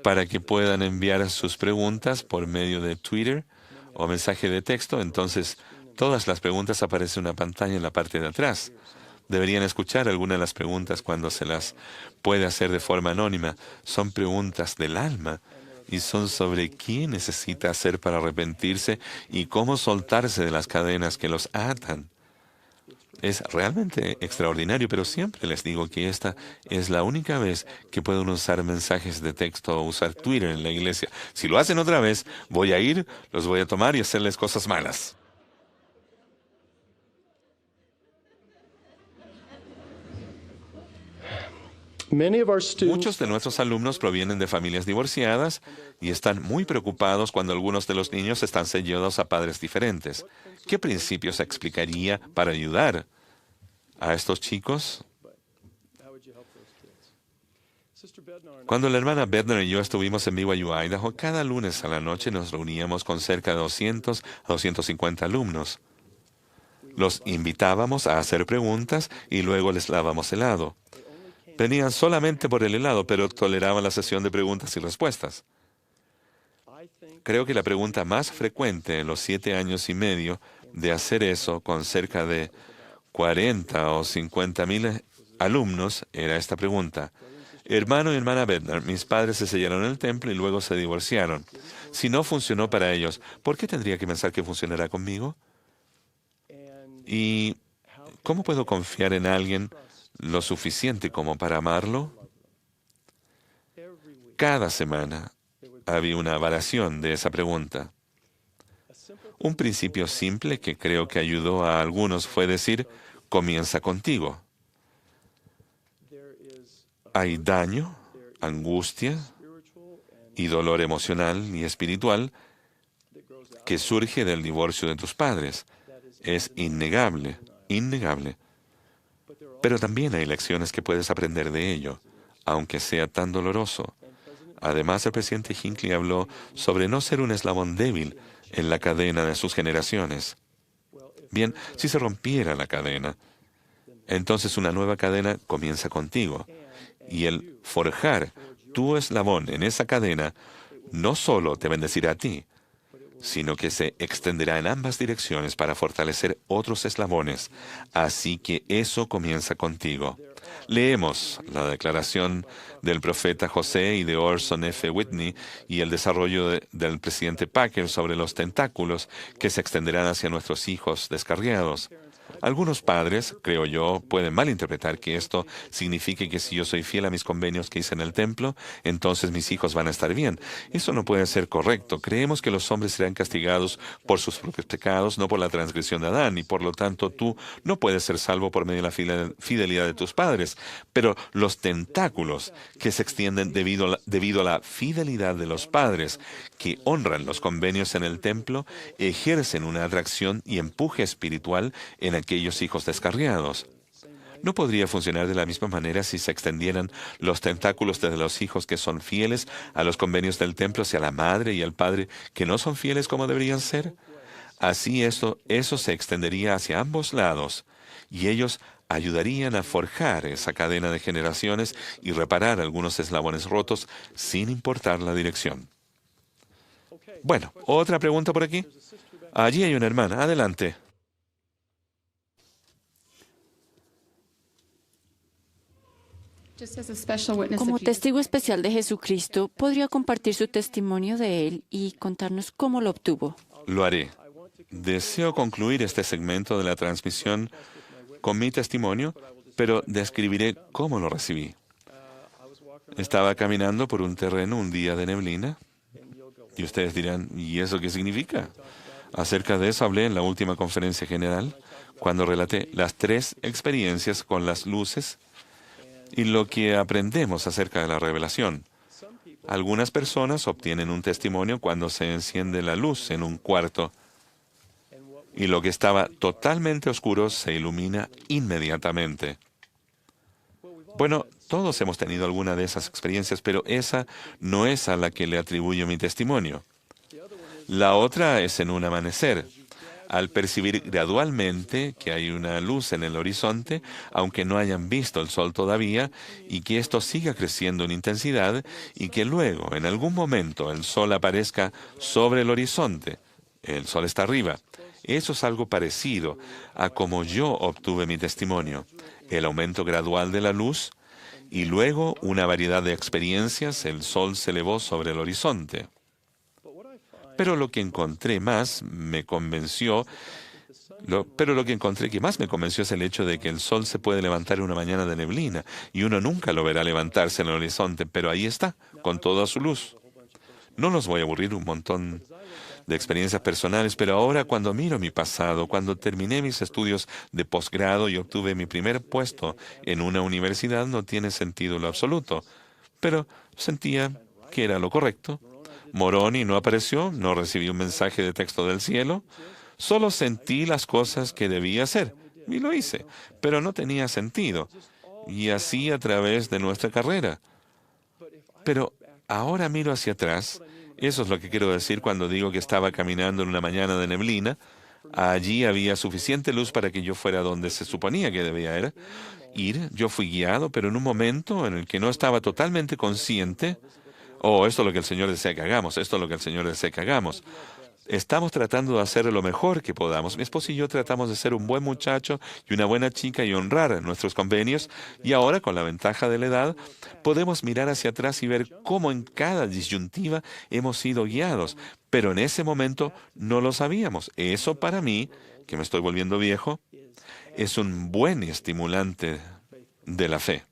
para que puedan enviar sus preguntas por medio de Twitter o mensaje de texto. Entonces, todas las preguntas aparecen en una pantalla en la parte de atrás. Deberían escuchar algunas de las preguntas cuando se las puede hacer de forma anónima. Son preguntas del alma. Y son sobre qué necesita hacer para arrepentirse y cómo soltarse de las cadenas que los atan. Es realmente extraordinario, pero siempre les digo que esta es la única vez que pueden usar mensajes de texto o usar Twitter en la iglesia. Si lo hacen otra vez, voy a ir, los voy a tomar y hacerles cosas malas. Muchos de nuestros alumnos provienen de familias divorciadas y están muy preocupados cuando algunos de los niños están sellados a padres diferentes. ¿Qué principios explicaría para ayudar a estos chicos? Cuando la hermana Bednar y yo estuvimos en BYU, Idaho, cada lunes a la noche nos reuníamos con cerca de 200 a 250 alumnos. Los invitábamos a hacer preguntas y luego les dábamos helado. Venían solamente por el helado, pero toleraban la sesión de preguntas y respuestas. Creo que la pregunta más frecuente en los 7 años y medio de hacer eso con cerca de 40 o 50,000 alumnos era esta pregunta. Hermano y hermana Bednar, mis padres se sellaron en el templo y luego se divorciaron. Si no funcionó para ellos, ¿por qué tendría que pensar que funcionará conmigo? ¿Y cómo puedo confiar en alguien lo suficiente como para amarlo? Cada semana había una variación de esa pregunta. Un principio simple que creo que ayudó a algunos fue decir, comienza contigo. Hay daño, angustia y dolor emocional y espiritual que surge del divorcio de tus padres. Es innegable, innegable. Pero también hay lecciones que puedes aprender de ello, aunque sea tan doloroso. Además, el presidente Hinckley habló sobre no ser un eslabón débil en la cadena de sus generaciones. Bien, si se rompiera la cadena, entonces una nueva cadena comienza contigo. Y el forjar tu eslabón en esa cadena no solo te bendecirá a ti, sino que se extenderá en ambas direcciones para fortalecer otros eslabones. Así que eso comienza contigo. Leemos la declaración del profeta José y de Orson F. Whitney y el desarrollo del presidente Packer sobre los tentáculos que se extenderán hacia nuestros hijos descarriados. Algunos padres, creo yo, pueden malinterpretar que esto signifique que si yo soy fiel a mis convenios que hice en el templo, entonces mis hijos van a estar bien. Eso no puede ser correcto. Creemos que los hombres serán castigados por sus propios pecados, no por la transgresión de Adán, y por lo tanto tú no puedes ser salvo por medio de la fidelidad de tus padres. Pero los tentáculos que se extienden debido a la fidelidad de los padres, que honran los convenios en el templo, ejercen una atracción y empuje espiritual en aquellos hijos descarriados. No podría funcionar de la misma manera si se extendieran los tentáculos de los hijos que son fieles a los convenios del templo hacia la madre y el padre que no son fieles como deberían ser. Así eso se extendería hacia ambos lados, y ellos ayudarían a forjar esa cadena de generaciones y reparar algunos eslabones rotos sin importar la dirección. Bueno, otra pregunta por aquí. Allí hay una hermana. Adelante. Como testigo especial de Jesucristo, ¿podría compartir su testimonio de él y contarnos cómo lo obtuvo? Lo haré. Deseo concluir este segmento de la transmisión con mi testimonio, pero describiré cómo lo recibí. Estaba caminando por un terreno un día de neblina, y ustedes dirán, ¿y eso qué significa? Acerca de eso hablé en la última conferencia general, cuando relaté las 3 experiencias con las luces y lo que aprendemos acerca de la revelación. Algunas personas obtienen un testimonio cuando se enciende la luz en un cuarto y lo que estaba totalmente oscuro se ilumina inmediatamente. Bueno, todos hemos tenido alguna de esas experiencias, pero esa no es a la que le atribuyo mi testimonio. La otra es en un amanecer. Al percibir gradualmente que hay una luz en el horizonte, aunque no hayan visto el sol todavía, y que esto siga creciendo en intensidad, y que luego, en algún momento, el sol aparezca sobre el horizonte. El sol está arriba. Eso es algo parecido a como yo obtuve mi testimonio. El aumento gradual de la luz, y luego una variedad de experiencias, el sol se elevó sobre el horizonte. Pero lo que encontré que más me convenció es el hecho de que el sol se puede levantar en una mañana de neblina y uno nunca lo verá levantarse en el horizonte, pero ahí está, con toda su luz. No los voy a aburrir un montón de experiencias personales, pero ahora cuando miro mi pasado, cuando terminé mis estudios de posgrado y obtuve mi primer puesto en una universidad, no tiene sentido en lo absoluto, pero sentía que era lo correcto. Moroni no apareció, no recibí un mensaje de texto del cielo, solo sentí las cosas que debía hacer, y lo hice, pero no tenía sentido, y así a través de nuestra carrera. Pero ahora miro hacia atrás, eso es lo que quiero decir cuando digo que estaba caminando en una mañana de neblina. Allí había suficiente luz para que yo fuera donde se suponía que debía ir. Yo fui guiado, pero en un momento en el que no estaba totalmente consciente. Oh, esto es lo que el Señor desea que hagamos, esto es lo que el Señor desea que hagamos. Estamos tratando de hacer lo mejor que podamos. Mi esposo y yo tratamos de ser un buen muchacho y una buena chica y honrar nuestros convenios. Y ahora, con la ventaja de la edad, podemos mirar hacia atrás y ver cómo en cada disyuntiva hemos sido guiados. Pero en ese momento no lo sabíamos. Eso para mí, que me estoy volviendo viejo, es un buen estimulante de la fe.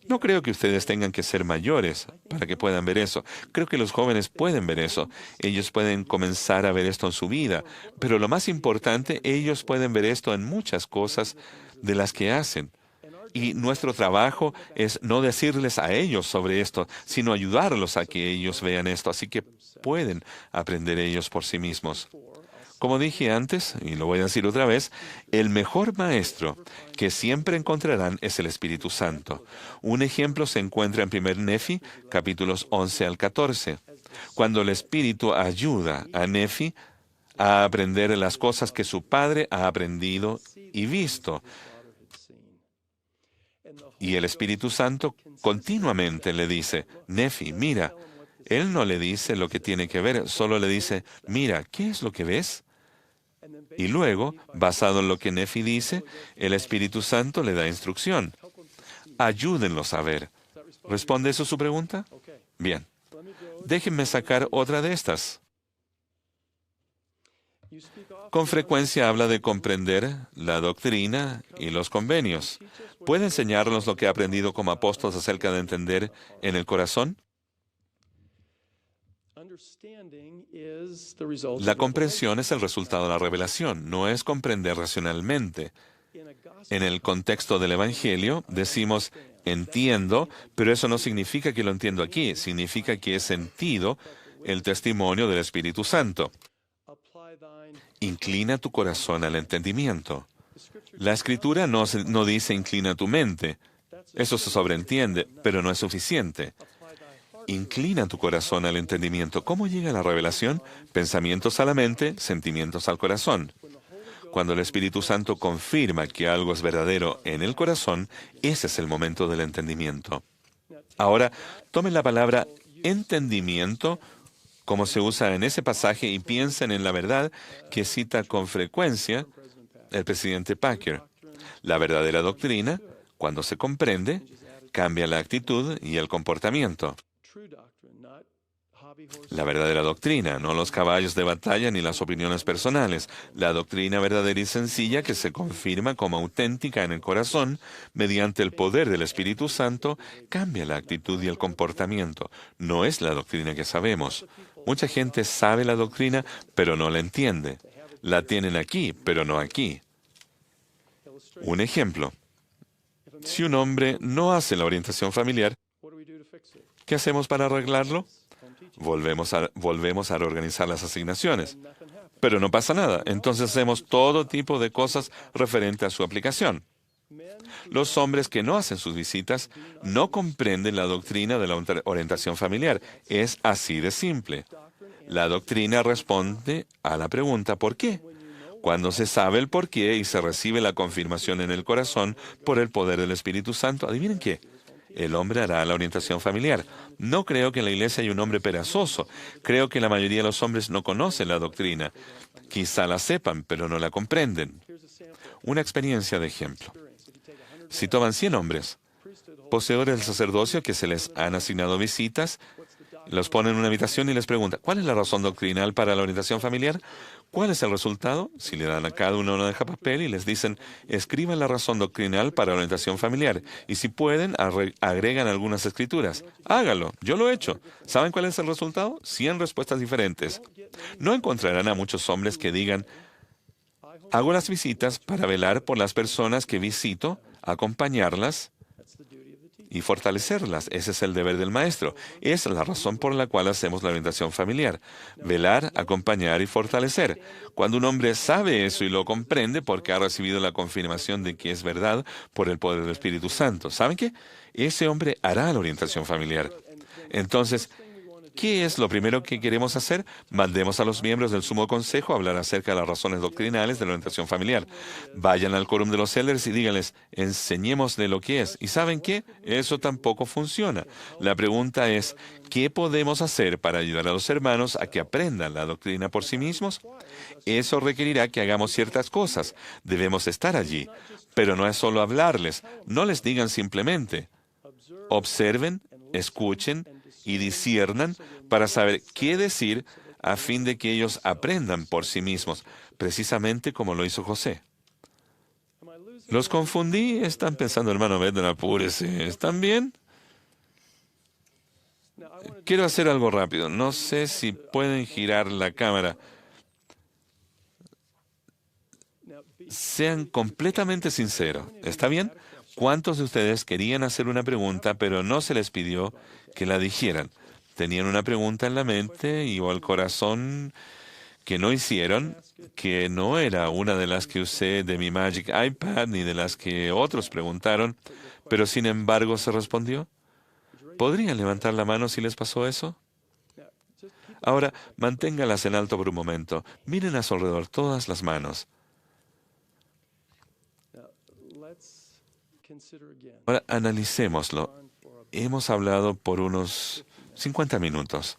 No creo que ustedes tengan que ser mayores para que puedan ver eso. Creo que los jóvenes pueden ver eso. Ellos pueden comenzar a ver esto en su vida. Pero lo más importante, ellos pueden ver esto en muchas cosas de las que hacen. Y nuestro trabajo es no decirles a ellos sobre esto, sino ayudarlos a que ellos vean esto. Así que pueden aprender ellos por sí mismos. Como dije antes, y lo voy a decir otra vez, el mejor maestro que siempre encontrarán es el Espíritu Santo. Un ejemplo se encuentra en 1 Nefi, capítulos 11 al 14, cuando el Espíritu ayuda a Nefi a aprender las cosas que su padre ha aprendido y visto. Y el Espíritu Santo continuamente le dice, Nefi, mira. Él no le dice lo que tiene que ver, solo le dice, mira, ¿qué es lo que ves? Y luego, basado en lo que Nefi dice, el Espíritu Santo le da instrucción. ayúdenlos a ver. ¿Responde eso su pregunta? Bien. Déjenme sacar otra de estas. Con frecuencia habla de comprender la doctrina y los convenios. ¿Puede enseñarnos lo que ha aprendido como apóstol acerca de entender en el corazón? La comprensión es el resultado de la revelación, no es comprender racionalmente. En el contexto del Evangelio decimos entiendo, pero eso no significa que lo entiendo aquí, significa que he sentido el testimonio del Espíritu Santo. Inclina tu corazón al entendimiento. La Escritura no dice inclina tu mente. Eso se sobreentiende, pero no es suficiente. Inclina tu corazón al entendimiento. ¿Cómo llega la revelación? Pensamientos a la mente, sentimientos al corazón. Cuando el Espíritu Santo confirma que algo es verdadero en el corazón, ese es el momento del entendimiento. Ahora, tomen la palabra entendimiento como se usa en ese pasaje y piensen en la verdad que cita con frecuencia el presidente Packer. La verdadera doctrina, cuando se comprende, cambia la actitud y el comportamiento. La verdadera doctrina, no los caballos de batalla ni las opiniones personales. La doctrina verdadera y sencilla que se confirma como auténtica en el corazón mediante el poder del Espíritu Santo, cambia la actitud y el comportamiento. No es la doctrina que sabemos. Mucha gente sabe la doctrina, pero no la entiende. La tienen aquí, pero no aquí. Un ejemplo. Si un hombre no hace la orientación familiar, ¿qué hacemos para arreglarlo? Volvemos a reorganizar las asignaciones. Pero no pasa nada. Entonces hacemos todo tipo de cosas referente a su aplicación. Los hombres que no hacen sus visitas no comprenden la doctrina de la orientación familiar. Es así de simple. La doctrina responde a la pregunta ¿por qué? Cuando se sabe el por qué y se recibe la confirmación en el corazón por el poder del Espíritu Santo, ¿adivinen qué? El hombre hará la orientación familiar. No creo que en la iglesia haya un hombre perezoso. Creo que la mayoría de los hombres no conocen la doctrina. Quizá la sepan, pero no la comprenden. Una experiencia de ejemplo. Si toman 100 hombres, poseedores del sacerdocio que se les han asignado visitas, los ponen en una habitación y les preguntan, ¿cuál es la razón doctrinal para la orientación familiar? ¿Cuál es el resultado? Si le dan a cada uno una hoja de papel y les dicen, escriban la razón doctrinal para la orientación familiar. Y si pueden, agregan algunas escrituras. Hágalo. Yo lo he hecho. ¿Saben cuál es el resultado? 100 respuestas diferentes. No encontrarán a muchos hombres que digan, hago las visitas para velar por las personas que visito, acompañarlas y fortalecerlas. Ese es el deber del maestro. Esa es la razón por la cual hacemos la orientación familiar. Velar, acompañar y fortalecer. Cuando un hombre sabe eso y lo comprende porque ha recibido la confirmación de que es verdad por el poder del Espíritu Santo, ¿saben qué? Ese hombre hará la orientación familiar. Entonces, ¿qué es lo primero que queremos hacer? Mandemos a los miembros del Sumo Consejo a hablar acerca de las razones doctrinales de la orientación familiar. Vayan al quórum de los elders y díganles, enseñémosle lo que es. ¿Y saben qué? Eso tampoco funciona. La pregunta es, ¿qué podemos hacer para ayudar a los hermanos a que aprendan la doctrina por sí mismos? Eso requerirá que hagamos ciertas cosas. Debemos estar allí. Pero no es solo hablarles. No les digan simplemente. Observen, escuchen y disciernan para saber qué decir a fin de que ellos aprendan por sí mismos, precisamente como lo hizo José. ¿Los confundí? Están pensando, hermano Bednar, apúrese. ¿Están bien? Quiero hacer algo rápido. No sé si pueden girar la cámara. Sean completamente sinceros. ¿Está bien? ¿Cuántos de ustedes querían hacer una pregunta, pero no se les pidió que la dijeran? Tenían una pregunta en la mente y o al corazón que no hicieron, que no era una de las que usé de mi Magic iPad ni de las que otros preguntaron, pero sin embargo se respondió. ¿Podrían levantar la mano si les pasó eso? Ahora, manténgalas en alto por un momento. Miren a su alrededor todas las manos. Ahora, analicémoslo. Hemos hablado por unos 50 minutos.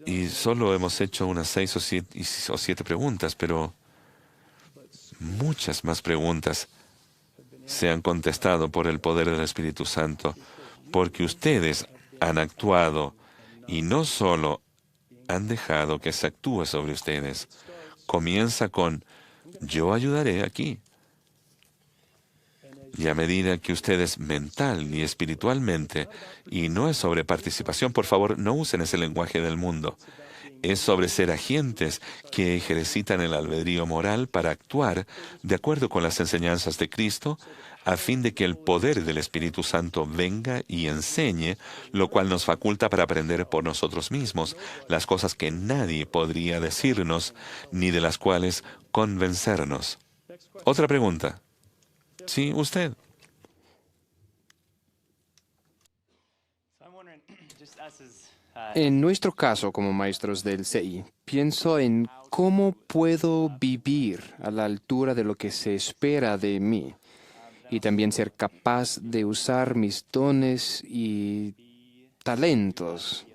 Y solo hemos hecho unas 6 o 7 preguntas, pero muchas más preguntas sean contestados por el poder del Espíritu Santo, porque ustedes han actuado y no solo han dejado que se actúe sobre ustedes. Comienza con, yo ayudaré aquí. Y a medida que ustedes mental y espiritualmente, y no es sobre participación, por favor, no usen ese lenguaje del mundo. Es sobre ser agentes que ejercitan el albedrío moral para actuar de acuerdo con las enseñanzas de Cristo, a fin de que el poder del Espíritu Santo venga y enseñe, lo cual nos faculta para aprender por nosotros mismos las cosas que nadie podría decirnos, ni de las cuales convencernos. Otra pregunta. Sí, usted. En nuestro caso, como maestros del CI, pienso en cómo puedo vivir a la altura de lo que se espera de mí y también ser capaz de usar mis dones y talentos.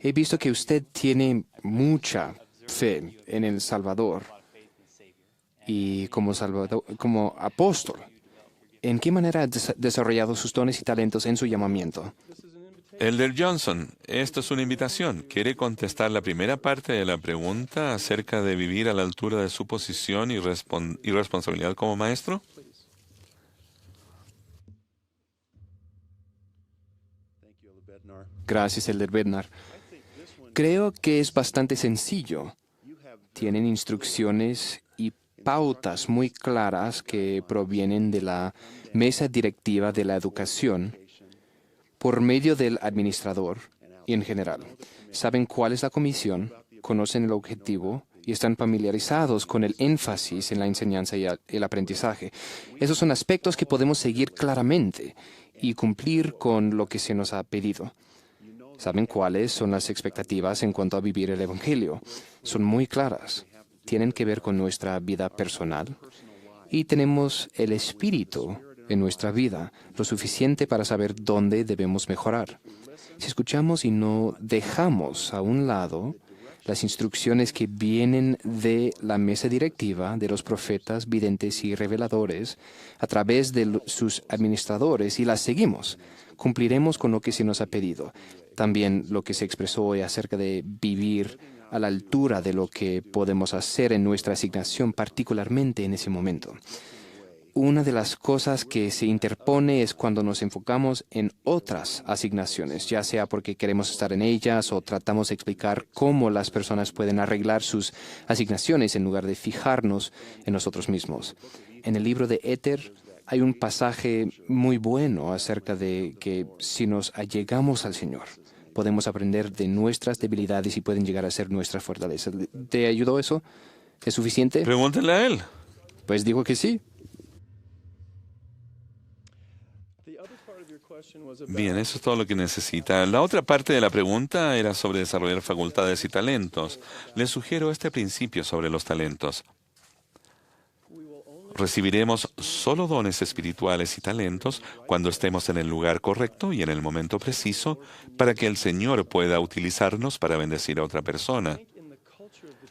He visto que usted tiene mucha fe en el Salvador y como apóstol. ¿En qué manera ha desarrollado sus dones y talentos en su llamamiento? Elder Johnson, esto es una invitación. ¿Quiere contestar la primera parte de la pregunta acerca de vivir a la altura de su posición y responsabilidad como maestro? Gracias, Elder Bednar. Creo que es bastante sencillo. Tienen instrucciones y pautas muy claras que provienen de la mesa directiva de la educación por medio del administrador y en general. Saben cuál es la comisión, conocen el objetivo y están familiarizados con el énfasis en la enseñanza y el aprendizaje. Esos son aspectos que podemos seguir claramente y cumplir con lo que se nos ha pedido. Saben cuáles son las expectativas en cuanto a vivir el Evangelio. Son muy claras. Tienen que ver con nuestra vida personal y tenemos el Espíritu en nuestra vida, lo suficiente para saber dónde debemos mejorar. Si escuchamos y no dejamos a un lado las instrucciones que vienen de la mesa directiva, de los profetas, videntes y reveladores, a través de sus administradores, y las seguimos, cumpliremos con lo que se nos ha pedido. También lo que se expresó hoy acerca de vivir a la altura de lo que podemos hacer en nuestra asignación, particularmente en ese momento. Una de las cosas que se interpone es cuando nos enfocamos en otras asignaciones, ya sea porque queremos estar en ellas o tratamos de explicar cómo las personas pueden arreglar sus asignaciones en lugar de fijarnos en nosotros mismos. En el libro de Éter hay un pasaje muy bueno acerca de que si nos allegamos al Señor, podemos aprender de nuestras debilidades y pueden llegar a ser nuestras fortalezas. ¿Te ayudó eso? ¿Es suficiente? Pregúntenle a él. Pues digo que sí. Bien, eso es todo lo que necesita. La otra parte de la pregunta era sobre desarrollar facultades y talentos. Les sugiero este principio sobre los talentos. Recibiremos solo dones espirituales y talentos cuando estemos en el lugar correcto y en el momento preciso para que el Señor pueda utilizarnos para bendecir a otra persona.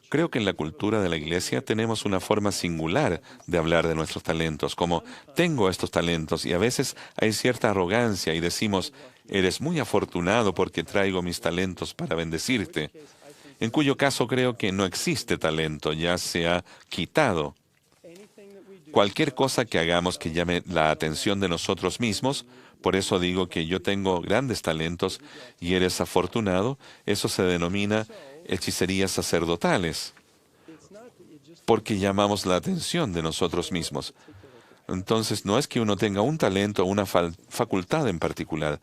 Creo que en la cultura de la Iglesia tenemos una forma singular de hablar de nuestros talentos, como tengo estos talentos, y a veces hay cierta arrogancia y decimos, eres muy afortunado porque traigo mis talentos para bendecirte, en cuyo caso creo que no existe talento, ya se ha quitado. Cualquier cosa que hagamos que llame la atención de nosotros mismos, por eso digo que yo tengo grandes talentos y eres afortunado, eso se denomina hechicerías sacerdotales, porque llamamos la atención de nosotros mismos. Entonces, no es que uno tenga un talento o una facultad en particular.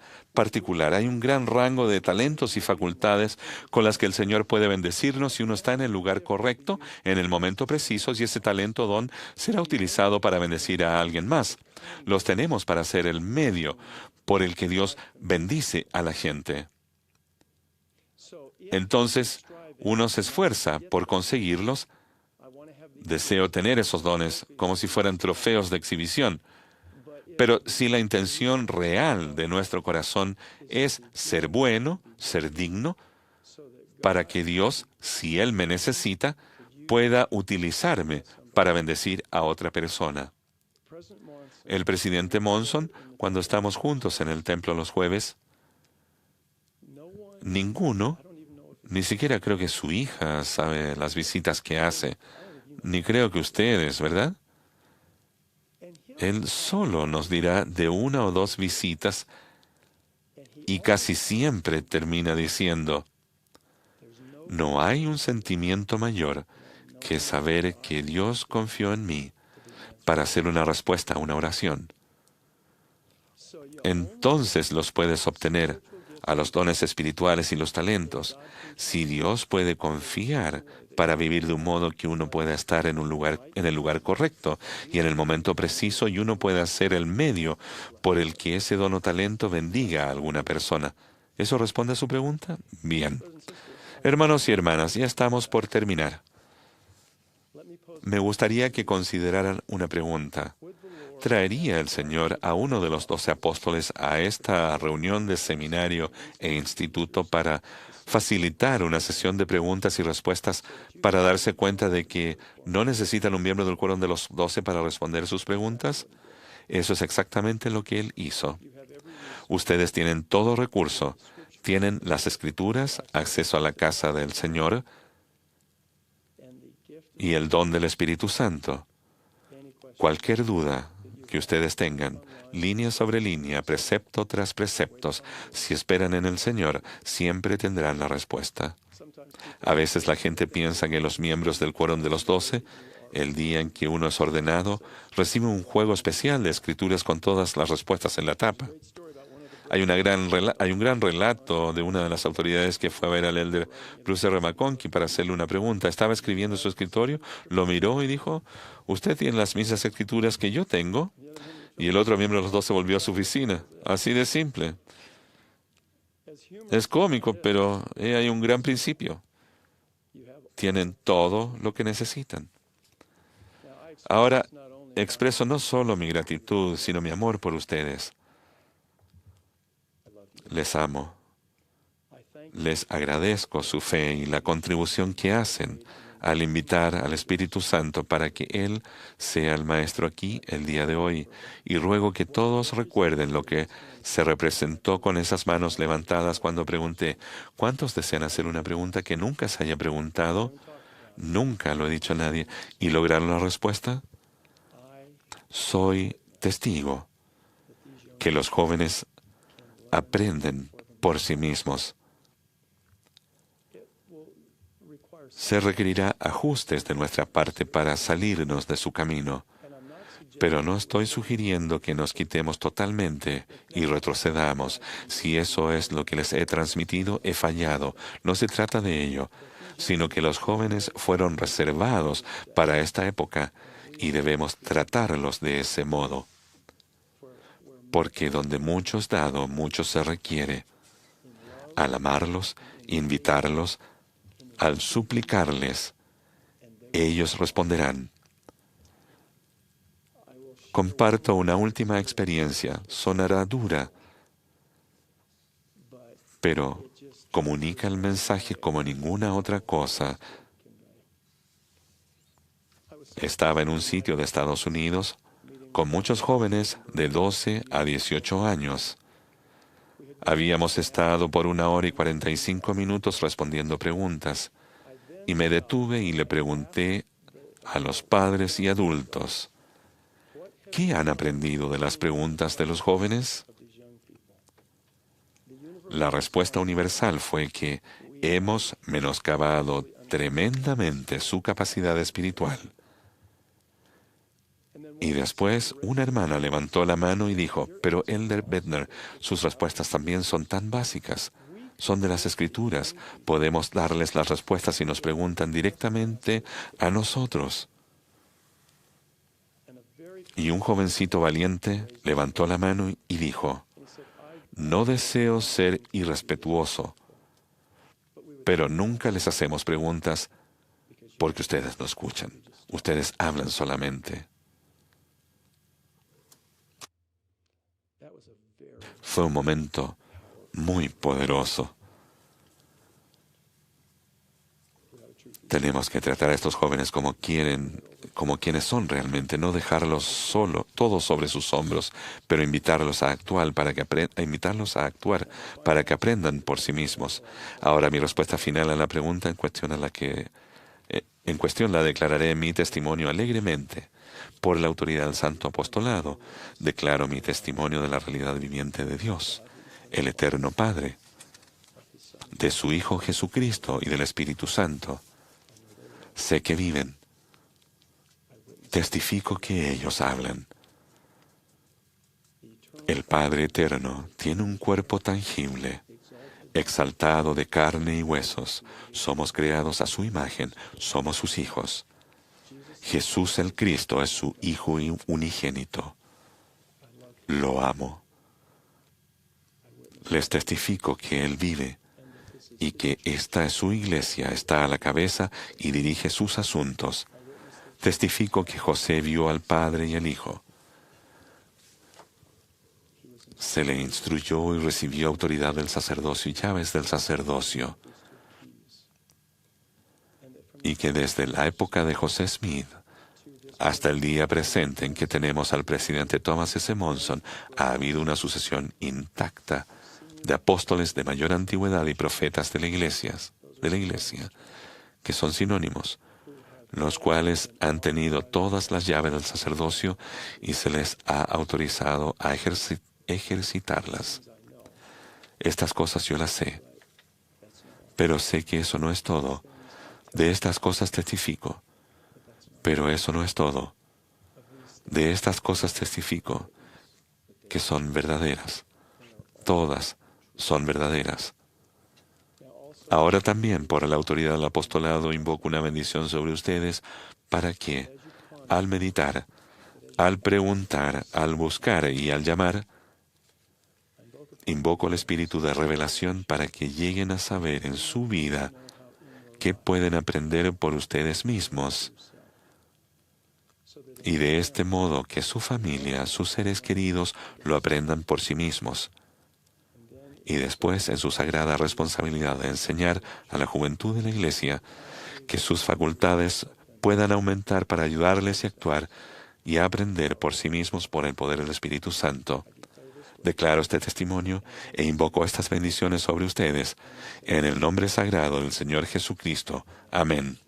Hay un gran rango de talentos y facultades con las que el Señor puede bendecirnos si uno está en el lugar correcto, en el momento preciso, y ese talento o don será utilizado para bendecir a alguien más. Los tenemos para ser el medio por el que Dios bendice a la gente. Entonces, uno se esfuerza por conseguirlos. Deseo tener esos dones como si fueran trofeos de exhibición. Pero si la intención real de nuestro corazón es ser bueno, ser digno, para que Dios, si Él me necesita, pueda utilizarme para bendecir a otra persona. El presidente Monson, cuando estamos juntos en el templo los jueves, ninguno, ni siquiera creo que su hija sabe las visitas que hace, ni creo que ustedes, ¿verdad? Él solo nos dirá de 1 o 2 visitas y casi siempre termina diciendo, no hay un sentimiento mayor que saber que Dios confió en mí para hacer una respuesta a una oración. Entonces los puedes obtener a los dones espirituales y los talentos. Si Dios puede confiar para vivir de un modo que uno pueda estar en el lugar correcto y en el momento preciso y uno pueda ser el medio por el que ese don o talento bendiga a alguna persona. ¿Eso responde a su pregunta? Bien. Hermanos y hermanas, ya estamos por terminar. Me gustaría que consideraran una pregunta. ¿Traería el Señor a uno de los 12 apóstoles a esta reunión de seminario e instituto para facilitar una sesión de preguntas y respuestas para darse cuenta de que no necesitan un miembro del quórum de los 12 para responder sus preguntas? Eso es exactamente lo que Él hizo. Ustedes tienen todo recurso. Tienen las Escrituras, acceso a la casa del Señor y el don del Espíritu Santo. Cualquier duda que ustedes tengan, línea sobre línea, precepto tras preceptos, si esperan en el Señor, siempre tendrán la respuesta. A veces la gente piensa que los miembros del quórum de los 12, el día en que uno es ordenado, recibe un juego especial de escrituras con todas las respuestas en la tapa. Hay un gran relato de una de las autoridades que fue a ver al elder Bruce R. McConkie para hacerle una pregunta. Estaba escribiendo en su escritorio, lo miró y dijo, ¿usted tiene las mismas escrituras que yo tengo? Y el otro miembro de los 12 volvió a su oficina. Así de simple. Es cómico, pero hay un gran principio. Tienen todo lo que necesitan. Ahora, expreso no solo mi gratitud, sino mi amor por ustedes. Les amo. Les agradezco su fe y la contribución que hacen al invitar al Espíritu Santo para que Él sea el Maestro aquí el día de hoy. Y ruego que todos recuerden lo que se representó con esas manos levantadas cuando pregunté, ¿cuántos desean hacer una pregunta que nunca se haya preguntado? Nunca lo he dicho a nadie. ¿Y lograron la respuesta? Soy testigo que los jóvenes aprenden por sí mismos. Se requerirá ajustes de nuestra parte para salirnos de su camino, pero no estoy sugiriendo que nos quitemos totalmente y retrocedamos. Si eso es lo que les he transmitido, he fallado. No se trata de ello, sino que los jóvenes fueron reservados para esta época y debemos tratarlos de ese modo. Porque donde mucho es dado, mucho se requiere. Al amarlos, invitarlos, al suplicarles, ellos responderán. Comparto una última experiencia. Sonará dura, pero comunica el mensaje como ninguna otra cosa. Estaba en un sitio de Estados Unidos con muchos jóvenes de 12 a 18 años. Habíamos estado por 1 hora y 45 minutos respondiendo preguntas, y me detuve y le pregunté a los padres y adultos, ¿qué han aprendido de las preguntas de los jóvenes? La respuesta universal fue que hemos menoscabado tremendamente su capacidad espiritual. Y después una hermana levantó la mano y dijo, pero Elder Bednar, sus respuestas también son tan básicas. Son de las Escrituras. Podemos darles las respuestas si nos preguntan directamente a nosotros. Y un jovencito valiente levantó la mano y dijo, no deseo ser irrespetuoso, pero nunca les hacemos preguntas porque ustedes no escuchan. Ustedes hablan solamente. Fue un momento muy poderoso. Tenemos que tratar a estos jóvenes como quienes son realmente, no dejarlos todos sobre sus hombros, pero invitarlos a actuar para que aprendan por sí mismos. Ahora mi respuesta final a la pregunta en cuestión la declararé en mi testimonio alegremente. Por la autoridad del Santo Apostolado, declaro mi testimonio de la realidad viviente de Dios, el Eterno Padre, de su Hijo Jesucristo y del Espíritu Santo. Sé que viven. Testifico que ellos hablan. El Padre Eterno tiene un cuerpo tangible, exaltado de carne y huesos. Somos creados a su imagen, somos sus hijos. Jesús el Cristo es su Hijo unigénito. Lo amo. Les testifico que Él vive y que esta es su iglesia, está a la cabeza y dirige sus asuntos. Testifico que José vio al Padre y al Hijo. Se le instruyó y recibió autoridad del sacerdocio y llaves del sacerdocio. Y que desde la época de José Smith hasta el día presente en que tenemos al presidente Thomas S. Monson, ha habido una sucesión intacta de apóstoles de mayor antigüedad y profetas de la iglesia, que son sinónimos, los cuales han tenido todas las llaves del sacerdocio y se les ha autorizado a ejercitarlas. Estas cosas yo las sé, pero sé que eso no es todo. De estas cosas testifico, pero eso no es todo. De estas cosas testifico que son verdaderas. Todas son verdaderas. Ahora también, por la autoridad del apostolado, invoco una bendición sobre ustedes para que, al meditar, al preguntar, al buscar y al llamar, invoco el espíritu de revelación para que lleguen a saber en su vida qué pueden aprender por ustedes mismos y de este modo que su familia, sus seres queridos, lo aprendan por sí mismos. Y después, en su sagrada responsabilidad de enseñar a la juventud de la Iglesia que sus facultades puedan aumentar para ayudarles a actuar y a aprender por sí mismos por el poder del Espíritu Santo. Declaro este testimonio e invoco estas bendiciones sobre ustedes en el nombre sagrado del Señor Jesucristo. Amén.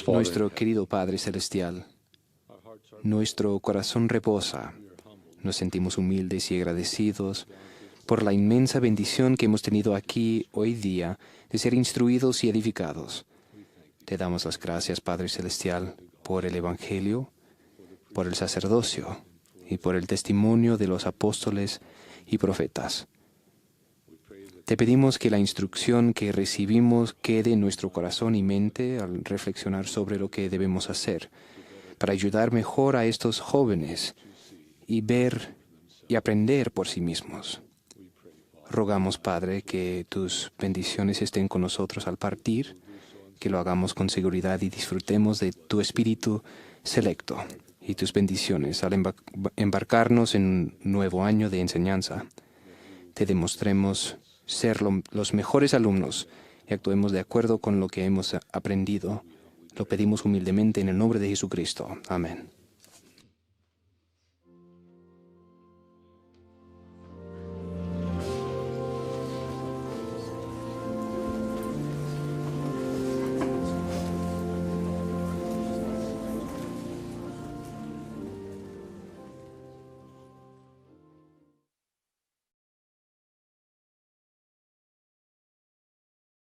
Nuestro querido Padre Celestial, nuestro corazón reposa. Nos sentimos humildes y agradecidos por la inmensa bendición que hemos tenido aquí hoy día de ser instruidos y edificados. Te damos las gracias, Padre Celestial, por el Evangelio por el sacerdocio y por el testimonio de los apóstoles y profetas. Te pedimos que la instrucción que recibimos quede en nuestro corazón y mente al reflexionar sobre lo que debemos hacer para ayudar mejor a estos jóvenes y ver y aprender por sí mismos. Rogamos, Padre, que tus bendiciones estén con nosotros al partir, que lo hagamos con seguridad y disfrutemos de tu espíritu selecto y tus bendiciones al embarcarnos en un nuevo año de enseñanza. Te demostremos ser los mejores alumnos y actuemos de acuerdo con lo que hemos aprendido. Lo pedimos humildemente en el nombre de Jesucristo. Amén.